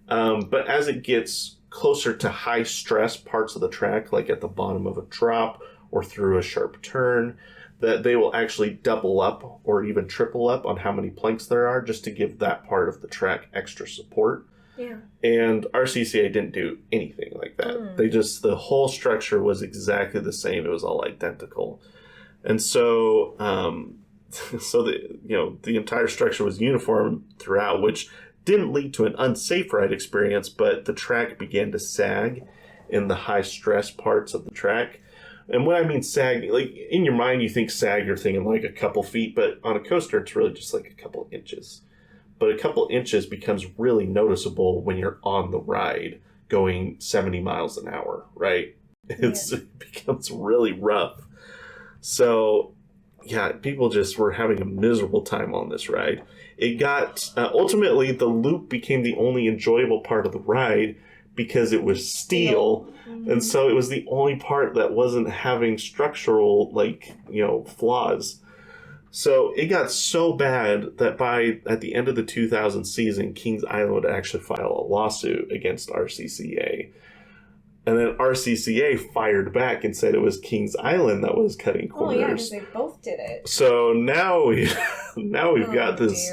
But as it gets closer to high stress parts of the track, like at the bottom of a drop or through a sharp turn, that they will actually double up or even triple up on how many planks there are just to give that part of the track extra support. Yeah. And RCCA didn't do anything like that. The whole structure was exactly the same. It was all identical. And so the entire structure was uniform throughout, which didn't lead to an unsafe ride experience, but the track began to sag in the high stress parts of the track. And when I mean sag, in your mind you think sag, you're thinking a couple feet, but on a coaster it's really just a couple inches. But a couple inches becomes really noticeable when you're on the ride going 70 miles an hour, right? It becomes really rough. So yeah, people just were having a miserable time on this ride. It got, ultimately, the loop became the only enjoyable part of the ride because it was steel. And so it was the only part that wasn't having structural, flaws. So it got so bad that at the end of the 2000 season, Kings Island would actually file a lawsuit against RCCA. And then RCCA fired back and said it was Kings Island that was cutting corners. Oh yeah, because they both did it. So now we've got this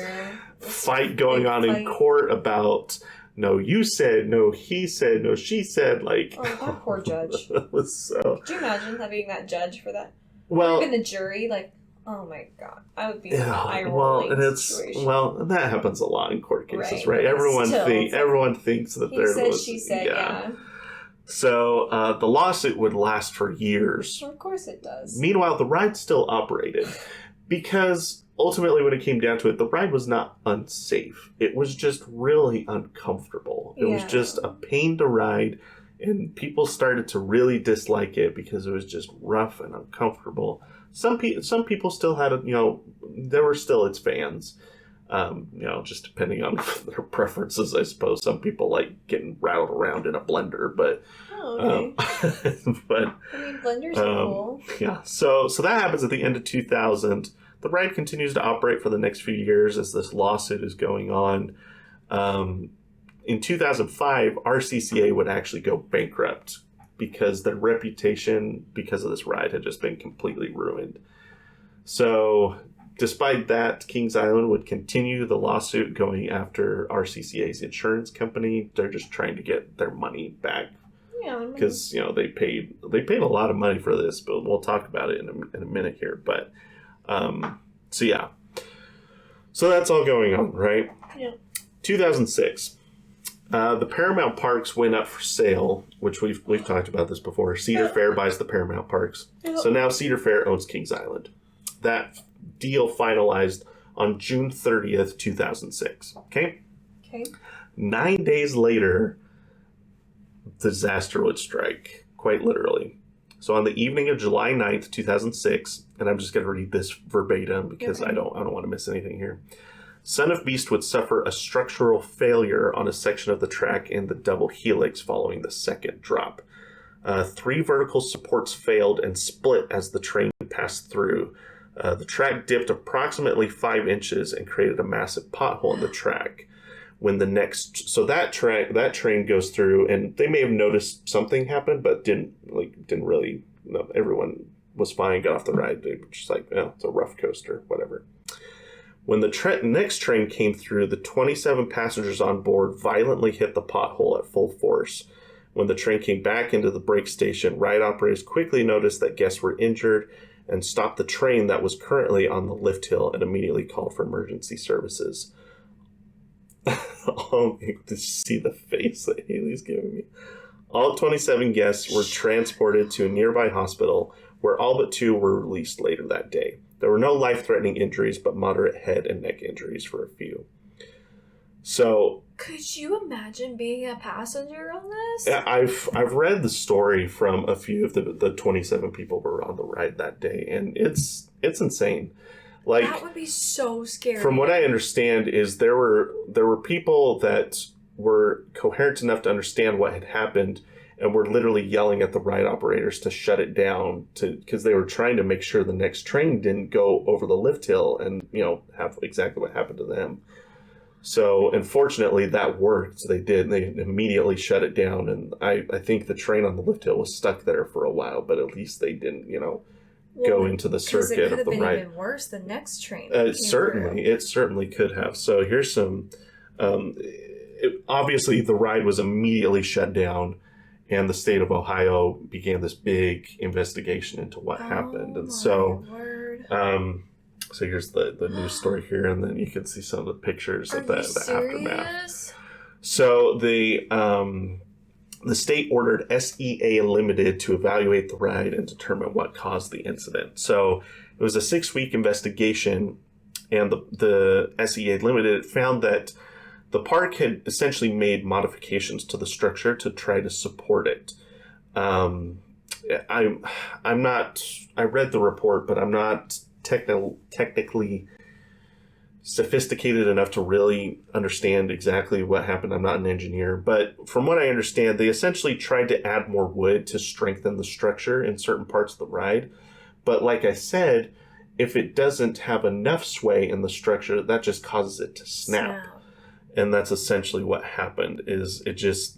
fight going on in court about no, you said, no, he said, no, she said. That poor judge. So. Could you imagine having that judge for that? Well, or even the jury, oh my god, I would be in an eye-rolling situation. And that happens a lot in court cases, right? Everyone thinks that he said, she said, yeah. So the lawsuit would last for years. Well, of course it does. Meanwhile, the ride still operated because ultimately when it came down to it, the ride was not unsafe. It was just really uncomfortable. It was just a pain to ride, and people started to really dislike it because it was just rough and uncomfortable. Some people still had there were still its fans. Just depending on their preferences, I suppose. Some people like getting rattled around in a blender, but but blenders are cool. Yeah, so that happens at the end of 2000. The ride continues to operate for the next few years as this lawsuit is going on. In 2005, RCCA would actually go bankrupt because their reputation because of this ride had just been completely ruined. So despite that, Kings Island would continue the lawsuit going after RCCA's insurance company. They're just trying to get their money back. Yeah, because they paid a lot of money for this, but we'll talk about it in a minute here. But so that's all going on, right? Yeah. 2006, the Paramount Parks went up for sale, which we've talked about this before. Cedar Fair buys the Paramount Parks, so now Cedar Fair owns Kings Island. That deal finalized on June 30th, 2006. Okay? 9 days later, disaster would strike, quite literally. So on the evening of July 9th, 2006, and I'm just going to read this verbatim because I don't want to miss anything here. Son of Beast would suffer a structural failure on a section of the track in the double helix following the second drop. 3 vertical supports failed and split as the train passed through. The track dipped approximately 5 inches and created a massive pothole in the track. When the next, so that train goes through, and they may have noticed something happened, but didn't really. No, everyone was fine, got off the ride. They were just like, oh, it's a rough coaster, whatever. When the next train came through, the 27 passengers on board violently hit the pothole at full force. When the train came back into the brake station, ride operators quickly noticed that guests were injured and stopped the train that was currently on the lift hill and immediately called for emergency services. Oh, to see the face that Haley's giving me. All 27 guests were transported to a nearby hospital, where all but 2 were released later that day. There were no life-threatening injuries, but moderate head and neck injuries for a few. So, could you imagine being a passenger on this? Yeah, I've read the story from a few of the 27 people who were on the ride that day, and it's insane. Like, that would be so scary. From what I understand, is there were people that were coherent enough to understand what had happened and were literally yelling at the ride operators to shut it down because they were trying to make sure the next train didn't go over the lift hill and have exactly what happened to them. So unfortunately that worked. So they did. They immediately shut it down, and I think the train on the lift hill was stuck there for a while, but at least they didn't go into the circuit of the ride. It could have been even worse the next train. It certainly could have. So here's some. Obviously, the ride was immediately shut down, and the state of Ohio began this big investigation into what happened. And so, so here's the news story here, and then you can see some of the pictures of the aftermath. So the state ordered SEA Limited to evaluate the ride and determine what caused the incident. So it was a 6-week investigation, and the SEA Limited found that the park had essentially made modifications to the structure to try to support it. I'm not. I read the report, but I'm not technically sophisticated enough to really understand exactly what happened. I'm not an engineer, but from what I understand, they essentially tried to add more wood to strengthen the structure in certain parts of the ride. But like I said, if it doesn't have enough sway in the structure, that just causes it to snap. And that's essentially what happened, is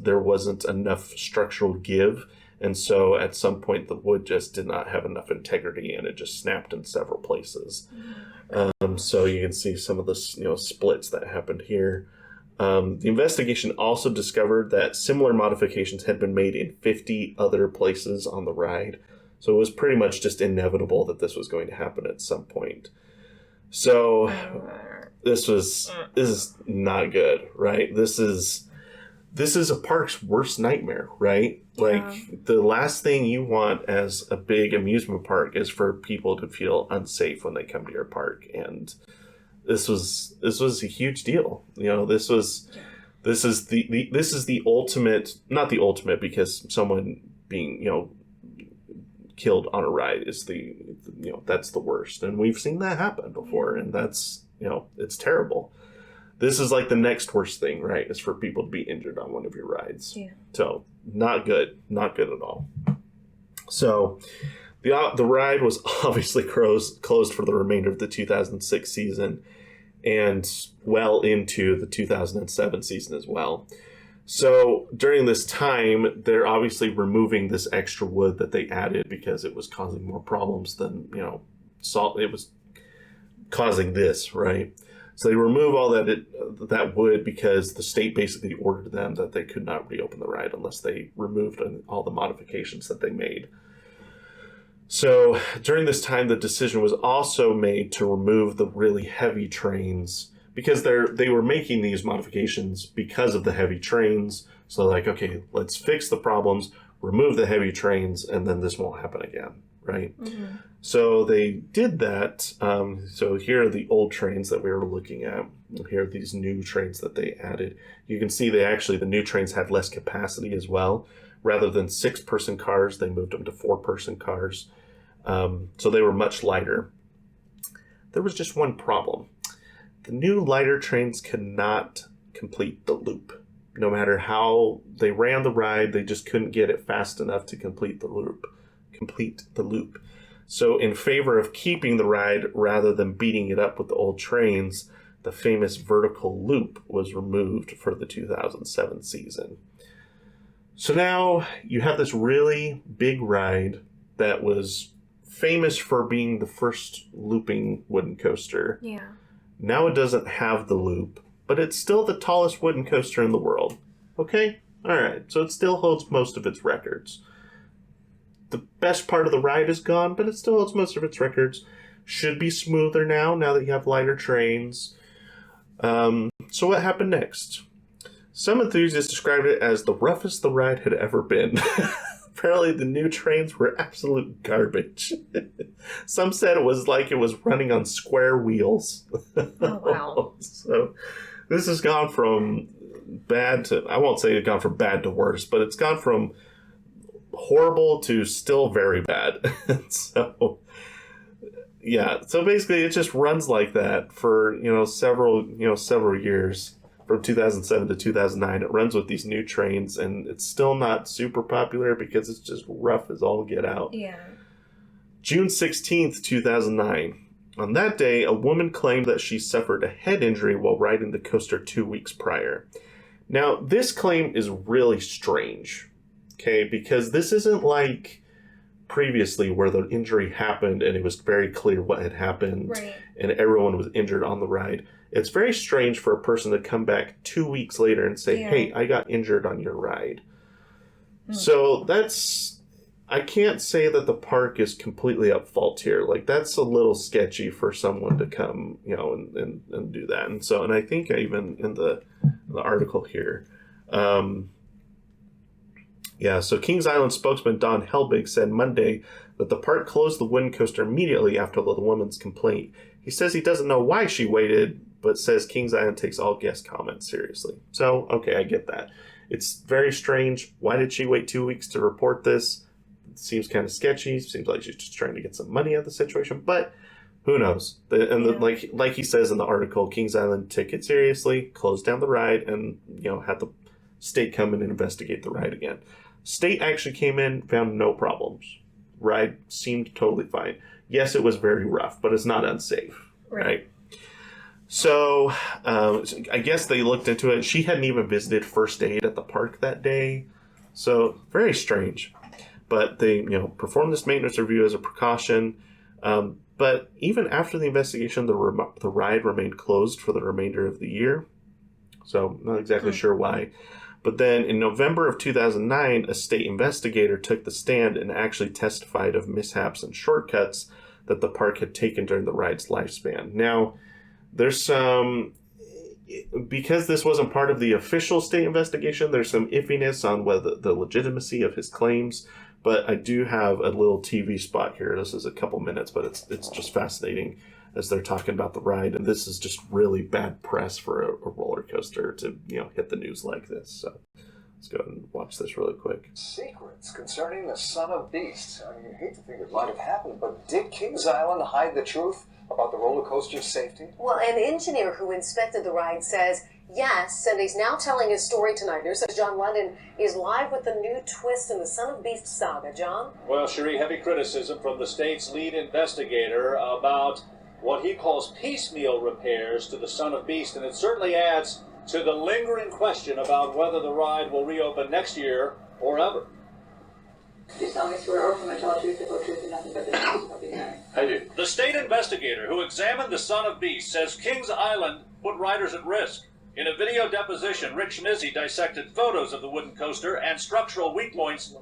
there wasn't enough structural give. And so at some point the wood just did not have enough integrity, and it just snapped in several places. So you can see some of the splits that happened here. The investigation also discovered that similar modifications had been made in 50 other places on the ride. So it was pretty much just inevitable that this was going to happen at some point. So this is not good, right? This is a park's worst nightmare, right? Yeah. Like, the last thing you want as a big amusement park is for people to feel unsafe when they come to your park. And this was a huge deal. This is the ultimate, not the ultimate, because someone being, killed on a ride is that's the worst. And we've seen that happen before, and that's, it's terrible. This is like the next worst thing, right? Is for people to be injured on one of your rides. Yeah. So not good at all. So the ride was obviously closed for the remainder of the 2006 season and well into the 2007 season as well. So during this time, they're obviously removing this extra wood that they added because it was causing more problems than, salt. It was causing this, right? So they remove all that wood because the state basically ordered them that they could not reopen the ride unless they removed all the modifications that they made. So during this time, the decision was also made to remove the really heavy trains because they were making these modifications because of the heavy trains. So like, okay, let's fix the problems, remove the heavy trains, and then this won't happen again, right? Mm-hmm. So they did that. So here are the old trains that we were looking at. Here are these new trains that they added. You can see the new trains had less capacity as well. Rather than 6-person cars, they moved them to 4-person cars. So they were much lighter. There was just one problem. the new lighter trains cannot complete the loop. No matter how they ran the ride, they just couldn't get it fast enough to complete the loop. So in favor of keeping the ride rather than beating it up with the old trains, the famous vertical loop was removed for the 2007 season. So now you have this really big ride that was famous for being the first looping wooden coaster. Yeah. Now it doesn't have the loop, but it's still the tallest wooden coaster in the world. Okay? Alright, so it still holds most of its records. The best part of the ride is gone, but it still holds most of its records. Should be smoother now that you have lighter trains. So what happened next? Some enthusiasts described it as the roughest the ride had ever been. Apparently the new trains were absolute garbage. Some said it was like it was running on square wheels. Oh, wow. So this has gone from bad to, I won't say it's gone from bad to worse, but it's gone from horrible to still very bad. So yeah, so basically it just runs like that for several years. From 2007 to 2009, it runs with these new trains, and it's still not super popular because it's just rough as all get out. Yeah. June 16th, 2009. On that day, a woman claimed that she suffered a head injury while riding the coaster 2 weeks prior. Now, this claim is really strange, okay, because this isn't like previously where the injury happened and it was very clear what had happened, right, and everyone was injured on the ride. It's very strange for a person to come back 2 weeks later and say, yeah, hey, I got injured on your ride. So that's, I can't say that the park is completely at fault here. Like, that's a little sketchy for someone to come, and do that. And I think even in the article here, so Kings Island spokesman Don Helbig said Monday that the park closed the wooden coaster immediately after the woman's complaint. He says he doesn't know why she waited, but says Kings Island takes all guest comments seriously. So, okay, I get that. It's very strange. Why did she wait 2 weeks to report this? It seems kind of sketchy. Seems like she's just trying to get some money out of the situation, but who knows? Like he says in the article, Kings Island took it seriously, closed down the ride, and had the state come in and investigate the ride again. State actually came in, found no problems. Ride seemed totally fine. Yes, it was very rough, but it's not unsafe, right? So I guess they looked into it. She hadn't even visited first aid at the park that day. So very strange. But they performed this maintenance review as a precaution. But even after the investigation, the ride remained closed for the remainder of the year. So not exactly sure why. But then in November of 2009, a state investigator took the stand and actually testified of mishaps and shortcuts that the park had taken during the ride's lifespan. Now, there's some, because this wasn't part of the official state investigation, there's some iffiness on whether the legitimacy of his claims. But I do have a little TV spot here. This is a couple minutes, but it's just fascinating as they're talking about the ride. And this is just really bad press for a roller coaster to hit the news like this. So let's go ahead and watch this really quick. Secrets concerning the Son of Beasts. I mean, you hate to think it might have happened, but did Kings Island hide the truth about the roller coaster's safety? Well, an engineer who inspected the ride says yes, and he's now telling his story tonight. Here's John London is live with the new twist in the Son of Beasts saga. John? Well, Cherie, heavy criticism from the state's lead investigator about what he calls piecemeal repairs to the Son of Beast, and it certainly adds to the lingering question about whether the ride will reopen next year or ever. Do you tell me swear or from I tell truth, the whole truth, and nothing but the truth? I'll be married. I do. The state investigator who examined the Son of Beast says Kings Island put riders at risk. In a video deposition, Rick Schmizzy dissected photos of the wooden coaster and structural weak points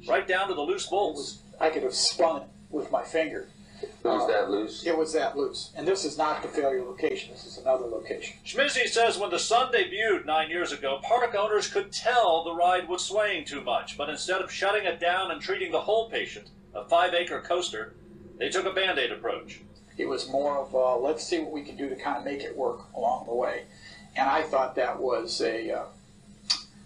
right down to the loose bolts. I could have spun it with my finger. It was that loose? It was that loose. And this is not the failure location. This is another location. Schmizzy says when the Sun debuted 9 years ago, park owners could tell the ride was swaying too much, but instead of shutting it down and treating the whole patient, a 5-acre coaster, they took a Band-Aid approach. It was more of let's see what we can do to kind of make it work along the way. And I thought that was a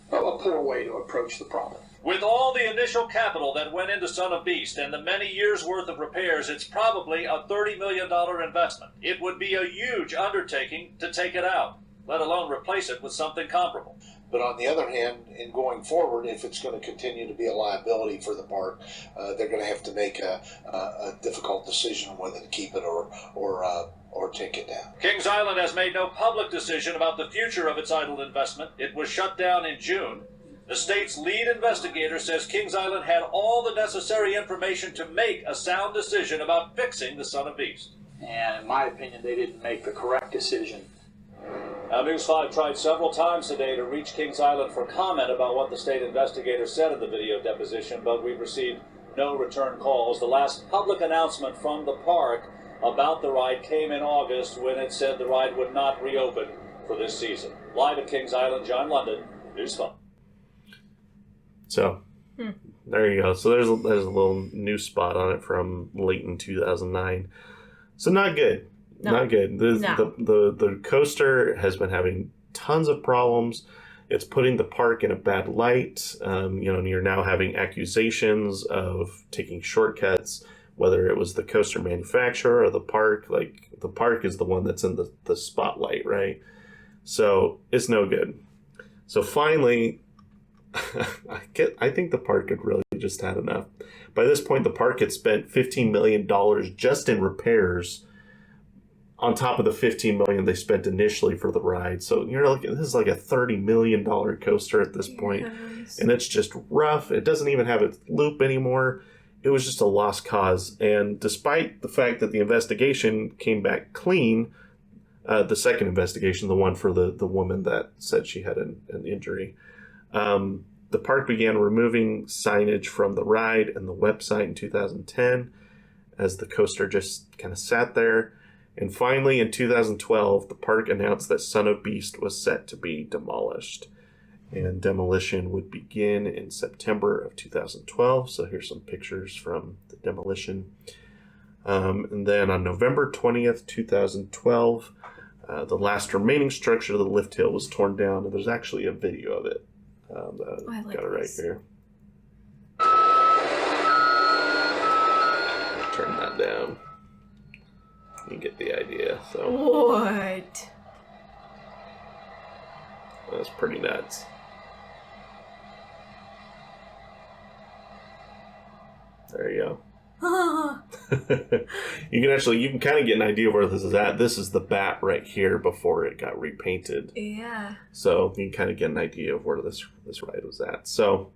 poor way to approach the problem. With all the initial capital that went into Son of Beast and the many years' worth of repairs, it's probably a $30 million investment. It would be a huge undertaking to take it out, let alone replace it with something comparable. But on the other hand, in going forward, if it's going to continue to be a liability for the park, they're going to have to make a difficult decision on whether to keep it or take it down. Kings Island has made no public decision about the future of its idle investment. It was shut down in June. The state's lead investigator says Kings Island had all the necessary information to make a sound decision about fixing the Son of Beast. And in my opinion, they didn't make the correct decision. Now, News 5 tried several times today to reach Kings Island for comment about what the state investigator said in the video deposition, but we've received no return calls. The last public announcement from the park about the ride came in August when it said the ride would not reopen for this season. Live at Kings Island, John London, News 5. So, there you go. So there's a little new spot on it from late in 2009. So not good. No. Not good. The coaster has been having tons of problems. It's putting the park in a bad light. You're now having accusations of taking shortcuts, whether it was the coaster manufacturer or the park. Like, the park is the one that's in the spotlight, right? So it's no good. So finally, I think the park had really just had enough. By this point, the park had spent $15 million just in repairs, on top of the $15 million they spent initially for the ride. So you're looking, this is like a $30 million coaster at this point, and it's just rough. It doesn't even have a loop anymore. It was just a lost cause. And despite the fact that the investigation came back clean, the second investigation, the one for the woman that said she had an injury, the park began removing signage from the ride and the website in 2010 as the coaster just kind of sat there. And finally, in 2012, the park announced that Son of Beast was set to be demolished. And demolition would begin in September of 2012. So here's some pictures from the demolition. And then on November 20th, 2012, the last remaining structure of the lift hill was torn down. And there's actually a video of it. I like got it right here. Turn that down. You get the idea. So what? That's pretty nuts. There you go. You can kind of get an idea where this is at. This is the bat right here before it got repainted. Yeah. So you can kind of get an idea of where this ride was at. So,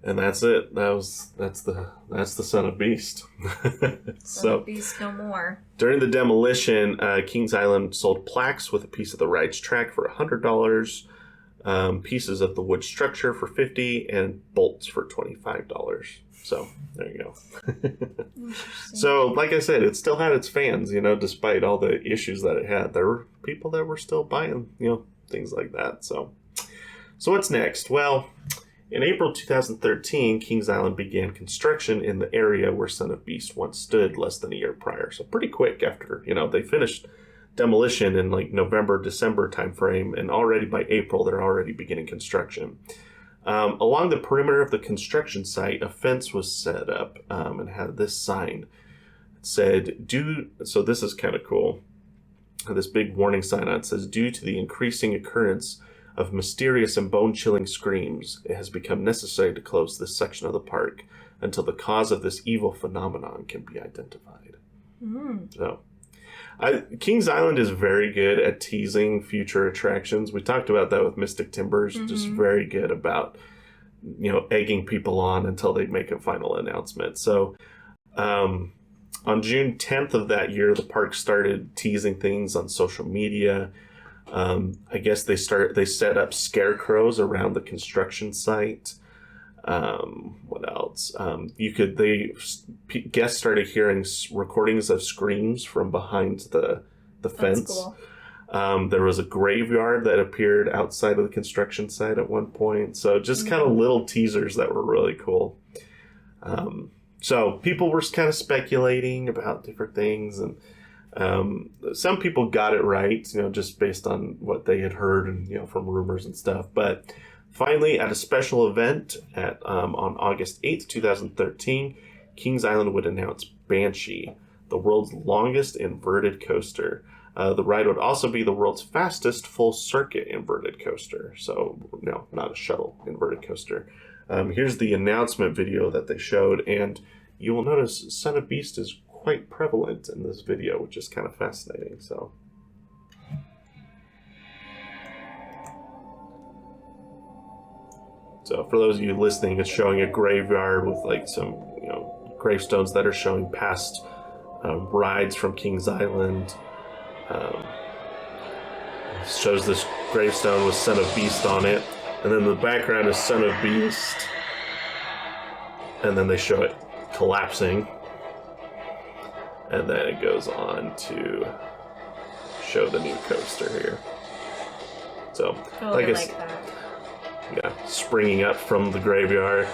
and that's it. That's the Son of Beast. Son of Beast no more. During the demolition, Kings Island sold plaques with a piece of the ride's track for $100, pieces of the wood structure for $50, and bolts for $25. So there you go. So, like I said, it still had its fans, despite all the issues that it had. There were people that were still buying, things like that. So what's next? Well, in April 2013, Kings Island began construction in the area where Son of Beast once stood less than a year prior. So pretty quick after, they finished demolition in like November, December timeframe, and already by April, they're already beginning construction. Along the perimeter of the construction site, a fence was set up and had this sign. It said, so this is kind of cool. This big warning sign on it says, due to the increasing occurrence of mysterious and bone-chilling screams, it has become necessary to close this section of the park until the cause of this evil phenomenon can be identified. So, Kings Island is very good at teasing future attractions. We talked about that with Mystic Timbers. Just very good about, egging people on until they make a final announcement. So, on June 10th of that year, the park started teasing things on social media. I guess they set up scarecrows around the construction site. What else? Guests started hearing recordings of screams from behind the fence. That's cool. There was a graveyard that appeared outside of the construction site at one point. So just kind of little teasers that were really cool. So people were kind of speculating about different things, and some people got it right, just based on what they had heard and from rumors and stuff. But Finally, at a special event on August 8th, 2013, Kings Island would announce Banshee, the world's longest inverted coaster. The ride would also be the world's fastest full-circuit inverted coaster. So, no, not a shuttle inverted coaster. Here's the announcement video that they showed, and you will notice Son of Beast is quite prevalent in this video, which is kind of fascinating. So, for those of you listening, it's showing a graveyard with like some, gravestones that are showing past rides from Kings Island. Shows this gravestone with Son of Beast on it, and then the background is Son of Beast, and then they show it collapsing, and then it goes on to show the new coaster here. So, I like that. Yeah, springing up from the graveyard.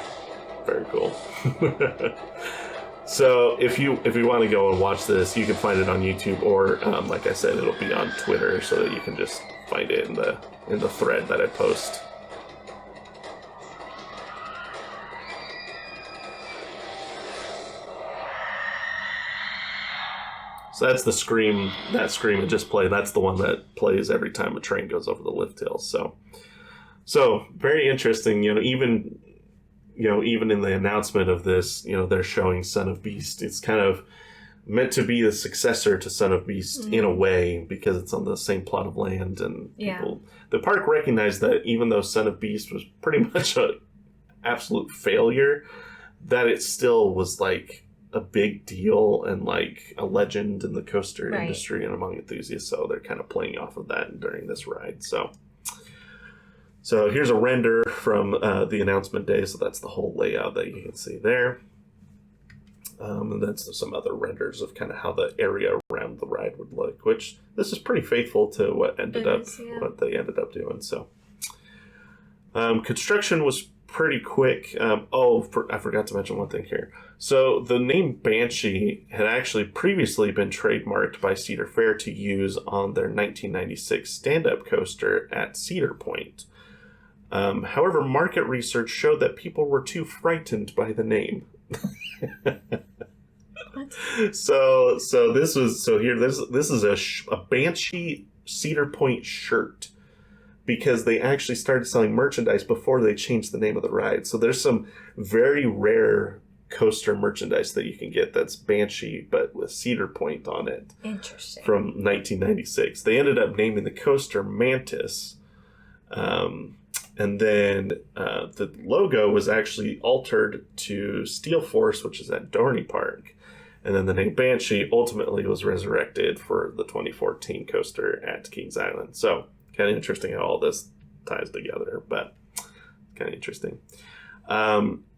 Very cool. So if you want to go and watch this, you can find it on YouTube, or like I said, it'll be on Twitter, so that you can just find it in the thread that I post. So that's the scream. That scream it just played. That's the one that plays every time a train goes over the lift hills. So very interesting. Even in the announcement of this, they're showing Son of Beast. It's kind of meant to be the successor to Son of Beast in a way, because it's on the same plot of land, and the park recognized that even though Son of Beast was pretty much an absolute failure, that it still was like a big deal and like a legend in the coaster industry and among enthusiasts. So they're kind of playing off of that during this ride. So here's a render from the announcement day. So that's the whole layout that you can see there. And then some other renders of kind of how the area around the ride would look, which this is pretty faithful to what they ended up doing. So construction was pretty quick. I forgot to mention one thing here. So the name Banshee had actually previously been trademarked by Cedar Fair to use on their 1996 stand-up coaster at Cedar Point. However, market research showed that people were too frightened by the name. So this is a Banshee Cedar Point shirt, because they actually started selling merchandise before they changed the name of the ride. So there's some very rare coaster merchandise that you can get that's Banshee but with Cedar Point on it. Interesting. From 1996. They ended up naming the coaster Mantis. And then the logo was actually altered to Steel Force, which is at Dorney Park. And then the name Banshee ultimately was resurrected for the 2014 coaster at Kings Island. So kind of interesting how all this ties together, but kind of interesting.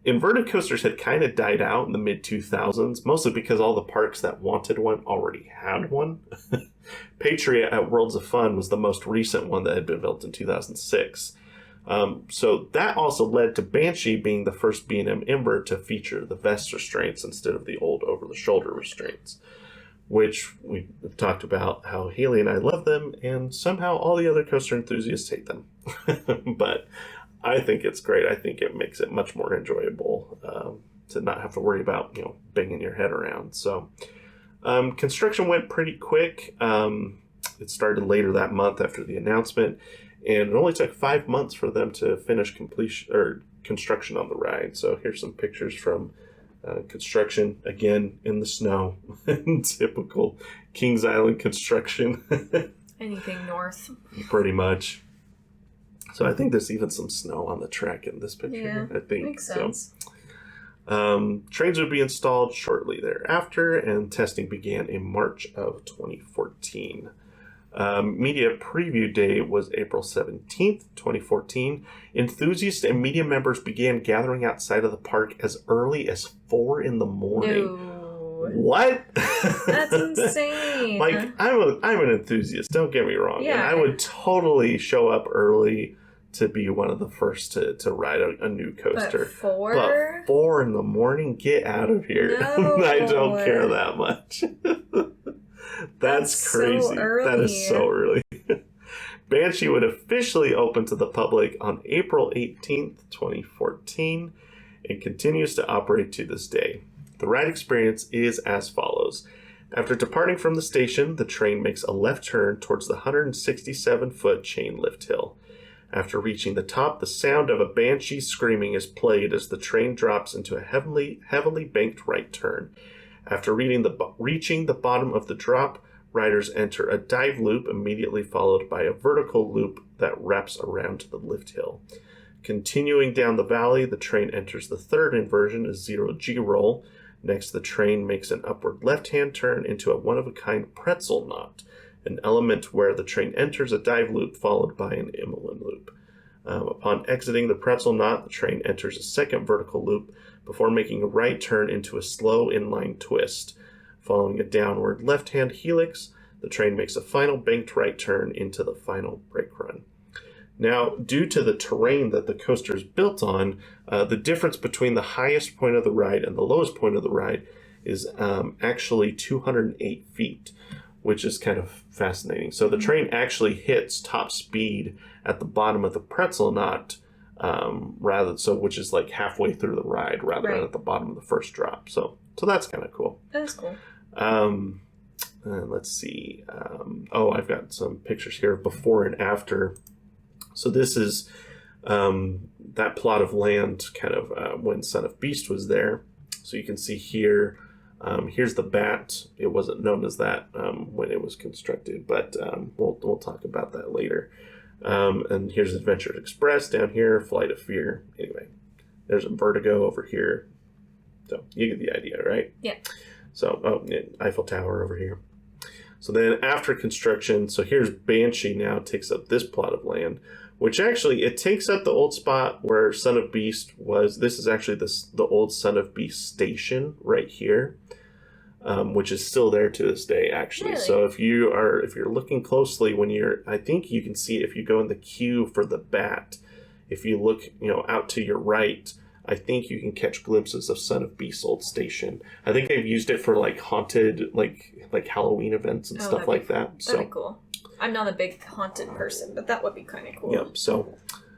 Inverted coasters had kind of died out in the mid-2000s, mostly because all the parks that wanted one already had one. Patriot at Worlds of Fun was the most recent one that had been built in 2006. So that also led to Banshee being the first B&M invert to feature the vest restraints instead of the old over-the-shoulder restraints, which we've talked about how Haley and I love them, and somehow all the other coaster enthusiasts hate them. But I think it's great. I think it makes it much more enjoyable to not have to worry about, banging your head around. So construction went pretty quick. It started later that month after the announcement, and it only took 5 months for them to finish construction on the ride. So here's some pictures from construction, again in the snow. Typical Kings Island construction. Anything north. Pretty much. So I think there's even some snow on the track in this picture. Yeah, I think makes sense. Trains would be installed shortly thereafter, and testing began in March of 2014. Media preview day was April 17th, 2014. Enthusiasts and media members began gathering outside of the park as early as 4 in the morning. No. What? That's insane. Like, I'm an enthusiast, don't get me wrong. Yeah. And I would totally show up early to be one of the first to ride a new coaster. But 4? But 4 in the morning? Get out of here. No. I don't care that much. That's crazy. So early. That is so early. Banshee would officially open to the public on April 18th, 2014, and continues to operate to this day. The ride experience is as follows. After departing from the station, the train makes a left turn towards the 167-foot chain lift hill. After reaching the top, the sound of a banshee screaming is played as the train drops into a heavily banked right turn. After reaching the bottom of the drop, riders enter a dive loop immediately followed by a vertical loop that wraps around to the lift hill. Continuing down the valley, the train enters the third inversion, a zero-G roll. Next, the train makes an upward left-hand turn into a one-of-a-kind pretzel knot, an element where the train enters a dive loop followed by an Immelman loop. Upon exiting the pretzel knot, the train enters a second vertical loop before making a right turn into a slow inline twist. Following a downward left-hand helix, the train makes a final banked right turn into the final brake run. Now, due to the terrain that the coaster is built on, the difference between the highest point of the ride and the lowest point of the ride is actually 208 feet, which is kind of fascinating. So the train actually hits top speed at the bottom of the pretzel knot, which is like halfway through the ride rather than at the bottom of the first drop. So that's kind of cool. That is cool. Let's see. I've got some pictures here of before and after. So this is that plot of land kind of when Son of Beast was there. So you can see here, here's the bat. It wasn't known as that when it was constructed, but we'll talk about that later. And here's Adventure Express down here, Flight of Fear. Anyway, there's a Vertigo over here. So you get the idea, right? Yeah. So, Eiffel Tower over here. So then after construction, so here's Banshee now takes up this plot of land, which actually, it takes up the old spot where Son of Beast was. This is actually the old Son of Beast station right here, which is still there to this day, actually. Really? So if you're looking closely I think you can see if you go in the queue for the bat, if you look, out to your right, I think you can catch glimpses of Son of Beast's old station. I think they've used it for like haunted, like Halloween events and stuff like that. That'd be cool. I'm not a big haunted person, but that would be kind of cool. Yep.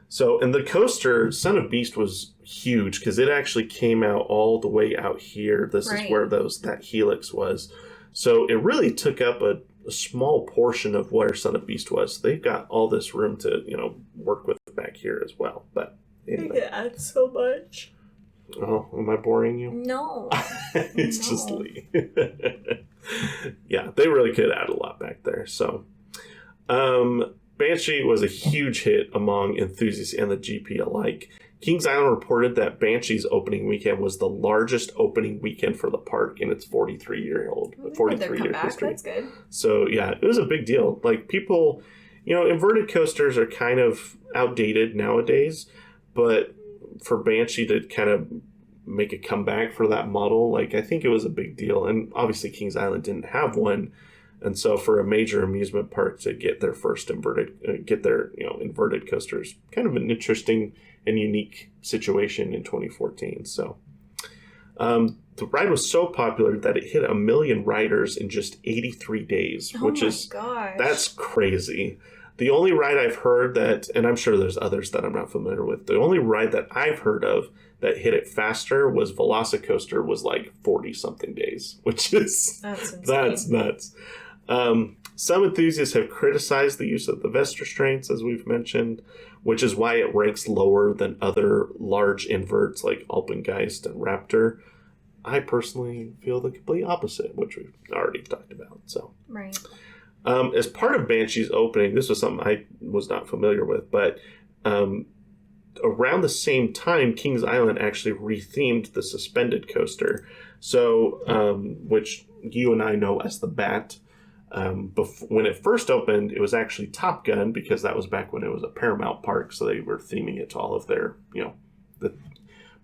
So in the coaster, Son of Beast was huge because it actually came out all the way out here. This is where that helix was. So it really took up a small portion of where Son of Beast was. They've got all this room to work with back here as well. But anyway. It adds so much. Oh, am I boring you? No. It's just Lee. Yeah, they really could add a lot back there. So, Banshee was a huge hit among enthusiasts and the GP alike. Kings Island reported that Banshee's opening weekend was the largest opening weekend for the park in its 43 year history. That's good. So, yeah, it was a big deal. Like, people, inverted coasters are kind of outdated nowadays, but for Banshee to kind of make a comeback for that model, I think it was a big deal. And obviously Kings Island didn't have one, and so for a major amusement park to get their first inverted coasters, kind of an interesting and unique situation in 2014. So the ride was so popular that it hit 1 million riders in just 83 days, that's crazy. The only ride I've heard that, and I'm sure there's others that I'm not familiar with, the only ride that I've heard of that hit it faster was Velocicoaster, was like 40-something days, which is, that's nuts. Some enthusiasts have criticized the use of the vest restraints, as we've mentioned, which is why it ranks lower than other large inverts like Alpengeist and Raptor. I personally feel the complete opposite, which we've already talked about. So, right. As part of Banshee's opening, this was something I was not familiar with, but around the same time, Kings Island actually rethemed the suspended coaster. So, which you and I know as the Bat. When it first opened, it was actually Top Gun, because that was back when it was a Paramount park, so they were theming it to all of their, the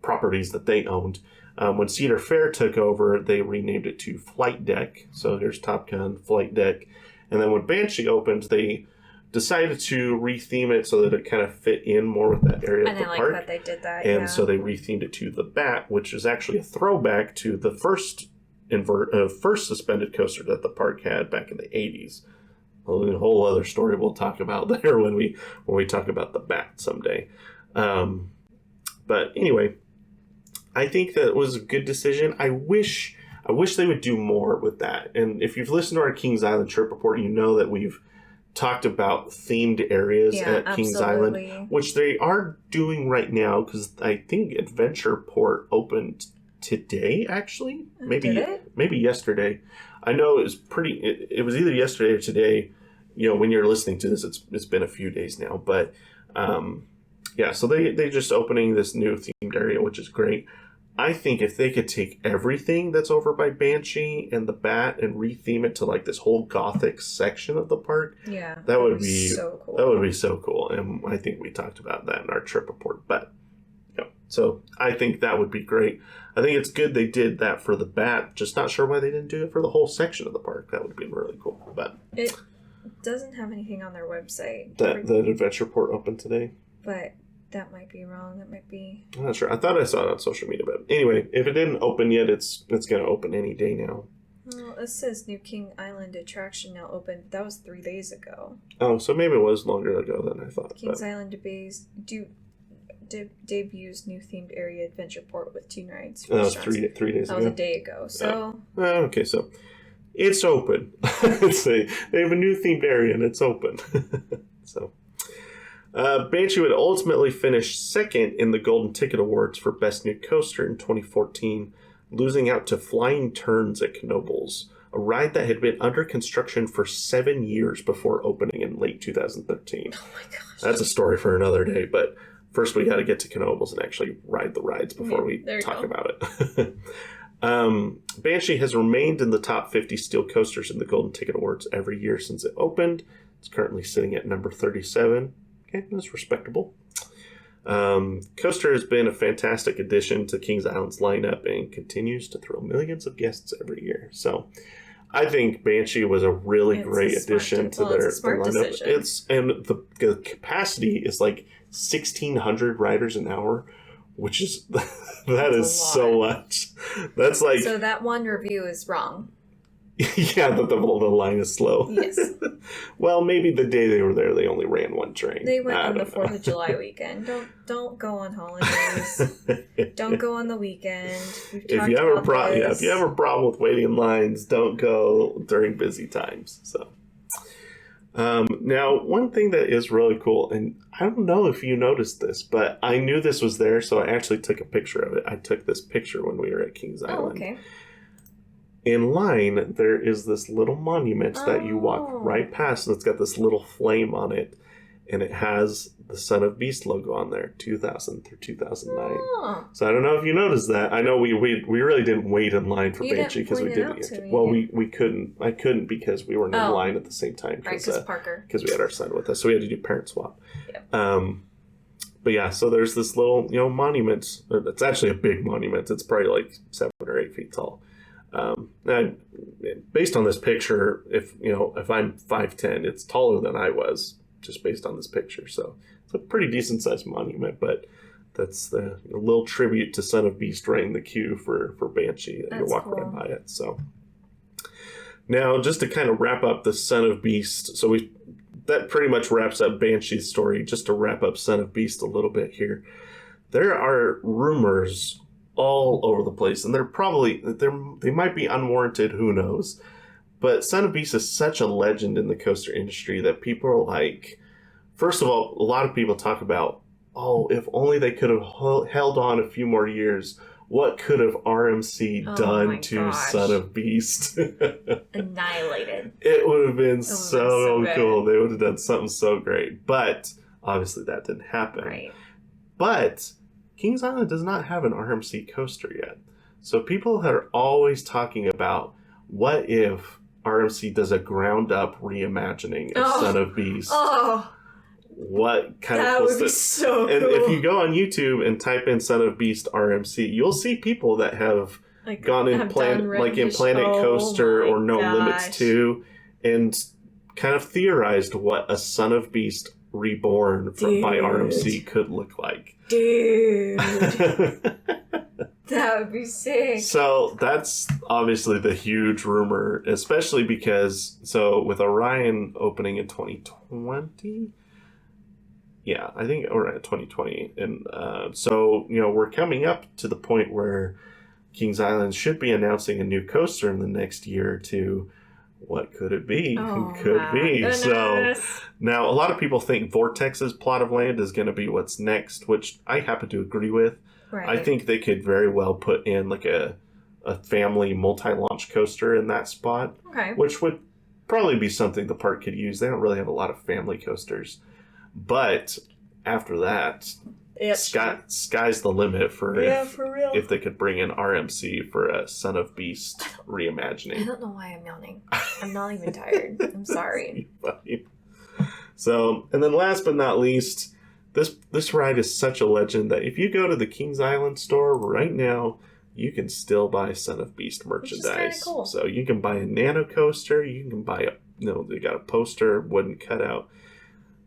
properties that they owned. When Cedar Fair took over, they renamed it to Flight Deck. So here's Top Gun, Flight Deck. And then when Banshee opened, they decided to retheme it so that it kind of fit in more with that area of the park. And I like that they did that, And so they rethemed it to the Bat, which is actually a throwback to the first suspended coaster that the park had back in the 80s. a whole other story we'll talk about there when we talk about the bat someday. But anyway, I think that was a good decision. I wish they would do more with that. And if you've listened to our Kings Island trip report, you know that we've talked about themed areas at Kings Island, which they are doing right now, because I think Adventure Port opened today, actually. Maybe yesterday. I know it was it was either yesterday or today. You know, when you're listening to this, it's been a few days now. But yeah, so they're just opening this new themed area, which is great. I think if they could take everything that's over by Banshee and the Bat and retheme it to like this whole Gothic section of the park, that would be so cool. That would be so cool. And I think we talked about that in our trip report. But yeah, so I think that would be great. I think it's good they did that for the Bat. Just not sure why they didn't do it for the whole section of the park. That would have been really cool. But it doesn't have anything on their website. That Adventure Port opened today. But that might be wrong. That might be... I'm not sure. I thought I saw it on social media. But anyway, if it didn't open yet, it's going to open any day now. Well, it says New King Island attraction now open. That was 3 days ago. Oh, so maybe it was longer ago than I thought. Kings Island debuts new themed area Adventure Port with 2 rides. That was 3 days ago. That was a day ago. So... okay, so it's open. They have a new themed area and it's open. So... Banshee would ultimately finish second in the Golden Ticket Awards for Best New Coaster in 2014, losing out to Flying Turns at Knoebels, a ride that had been under construction for 7 years before opening in late 2013. Oh my gosh. That's a story for another day, but first we got to get to Knoebels and actually ride the rides before we talk about it. Banshee has remained in the top 50 steel coasters in the Golden Ticket Awards every year since it opened. It's currently sitting at number 37. Okay, that's respectable. Coaster has been a fantastic addition to Kings Island's lineup and continues to throw millions of guests every year. So I think Banshee was a really great addition to their lineup. And the capacity is like 1,600 riders an hour, which is that is so much. That's like, so that one review is wrong. Yeah, the line is slow. Yes. Well, maybe the day they were there, they only ran one train. They went on the 4th of July weekend. Don't go on holidays. Don't go on the weekend. If you have a problem with waiting in lines, don't go during busy times. So, now one thing that is really cool, and I don't know if you noticed this, but I knew this was there, so I actually took a picture of it. I took this picture when we were at Kings Island. Oh, okay. In line, there is this little monument that you walk right past, and it's got this little flame on it, and it has the Son of Beast logo on there, 2000 through 2009. Oh. So I don't know if you noticed that. I know we really didn't wait in line for Banshee because we didn't get to. Well, we couldn't. I couldn't because we weren't in line at the same time. Because Parker. Because we had our son with us, so we had to do parent swap. Yep. But yeah, so there's this little monument. It's actually a big monument. It's probably like 7 or 8 feet tall. And based on this picture, if I'm 5'10", it's taller than I was, just based on this picture. So it's a pretty decent sized monument, but that's the little tribute to Son of Beast right in the queue for Banshee. You walk right by it. So now, just to kind of wrap up the Son of Beast, so that pretty much wraps up Banshee's story. Just to wrap up Son of Beast a little bit here, there are rumors all over the place, and they might be unwarranted, who knows, but Son of Beast is such a legend in the coaster industry that people are like, first of all, a lot of people talk about, if only they could have held on a few more years, what could have RMC done to Son of Beast? Annihilated. It would have been so cool. They would have done something so great, but obviously that didn't happen. Right. But Kings Island does not have an RMC coaster yet. So people are always talking about, what if RMC does a ground-up reimagining of Son of Beast? Oh, what kind that of cool would be so And cool. if you go on YouTube and type in Son of Beast RMC, you'll see people that have gone in Planet Coaster or No Limits 2 and kind of theorized what a Son of Beast reborn by RMC could look like. Dude. That would be sick. So that's obviously the huge rumor, especially because, so with Orion opening in 2020, yeah, I think around 2020. And so, we're coming up to the point where Kings Island should be announcing a new coaster in the next year or two. What could it be? Oh, Could be. goodness. So now a lot of people think Vortex's plot of land is going to be what's next, which I happen to agree with. Right. I think they could very well put in like a family multi-launch coaster in that spot, Okay. which would probably be something the park could use. They don't really have a lot of family coasters. But after that, sky's the limit for real. if they could bring in RMC for a Son of Beast I reimagining. don't know why I'm yawning. I'm not even tired. I'm sorry. So, and then last but not least, this ride is such a legend that if you go to the Kings Island store right now, you can still buy Son of Beast merchandise. Cool. So you can buy a nano coaster, you can buy they got a poster, wooden cutout.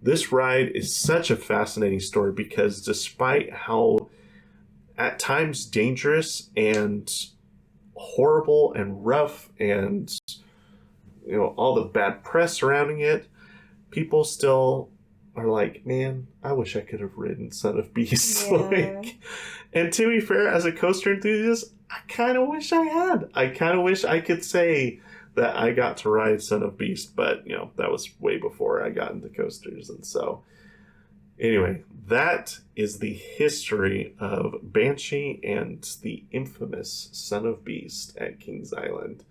This ride is such a fascinating story because despite how at times dangerous and horrible and rough and all the bad press surrounding it, people still are like, man, I wish I could have ridden Son of Beast. Yeah. And to be fair, as a coaster enthusiast, I kind of wish I had. I kind of wish I could say that I got to ride Son of Beast, but that was way before I got into coasters. And so anyway, that is the history of Banshee and the infamous Son of Beast at Kings Island.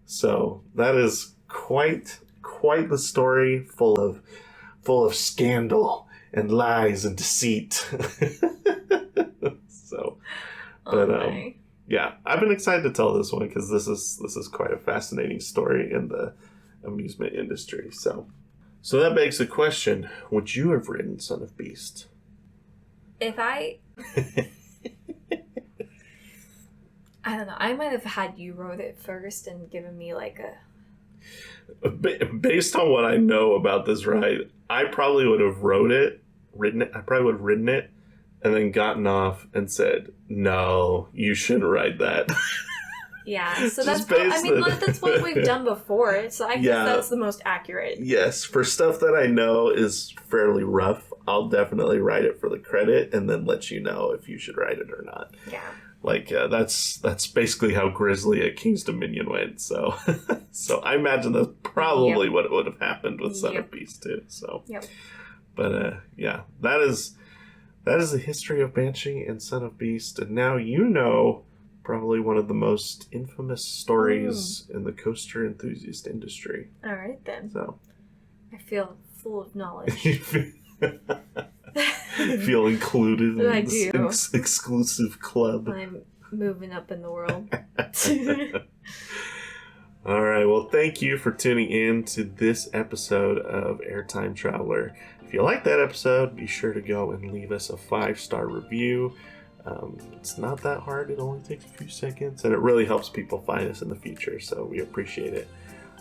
So that is quite the story, full of scandal and lies and deceit. So, but yeah, I've been excited to tell this one because this is quite a fascinating story in the amusement industry. So that begs the question: would you have ridden Son of Beast? If I don't know, I might have had you rode it first and given me like a. Based on what I know about this ride, I probably would have ridden it. I probably would have ridden it and then gotten off and said, no, you shouldn't ride that. Yeah, so that's what we've done before. So I guess that's the most accurate. Yes, for stuff that I know is fairly rough, I'll definitely ride it for the credit and then let you know if you should ride it or not. Yeah. Like, that's basically how Grizzly at King's Dominion went. So so I imagine that's probably what would have happened with Son of Beast too. So, but yeah, that is the history of Banshee and Son of Beast. And now probably one of the most infamous stories in the coaster enthusiast industry. All right, then. So I feel full of knowledge. Feel included in I this exclusive club. I'm moving up in the world. All right. Well, thank you for tuning in to this episode of Airtime Traveler. If you like that episode, be sure to go and leave us a 5-star review. It's not that hard. It only takes a few seconds, and it really helps people find us in the future, so we appreciate it.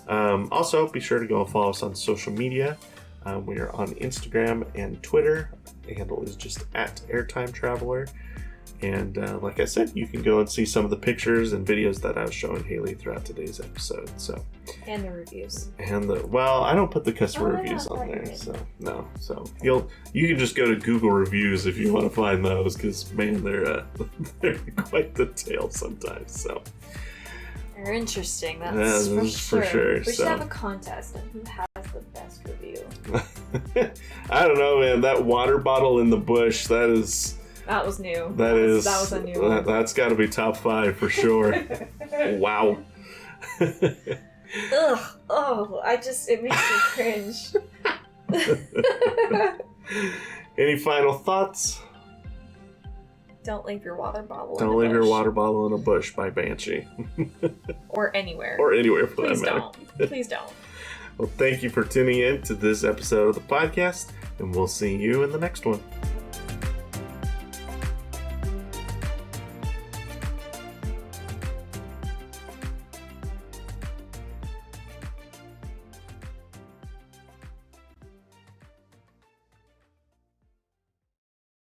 Also, be sure to go and follow us on social media. We are on Instagram and Twitter. The handle is just at Airtime Traveler. And like I said, you can go and see some of the pictures and videos that I was showing Haley throughout today's episode. So and the reviews. And I don't put the customer reviews on there. So no. So you can just go to Google reviews if you want to find those, because man, they're quite the tale sometimes. So they're interesting. That's for sure. We should have a contest on who has the best review. I don't know, man. That water bottle in the bush, that was new. That was a new one. That's got to be top 5 for sure. Wow. Ugh. Oh, it makes me cringe. Any final thoughts? Don't leave your water bottle Don't leave your water bottle in a bush by Banshee. Or anywhere. Or anywhere for Please that matter. Don't. Please don't. Well, thank you for tuning in to this episode of the podcast, and we'll see you in the next one.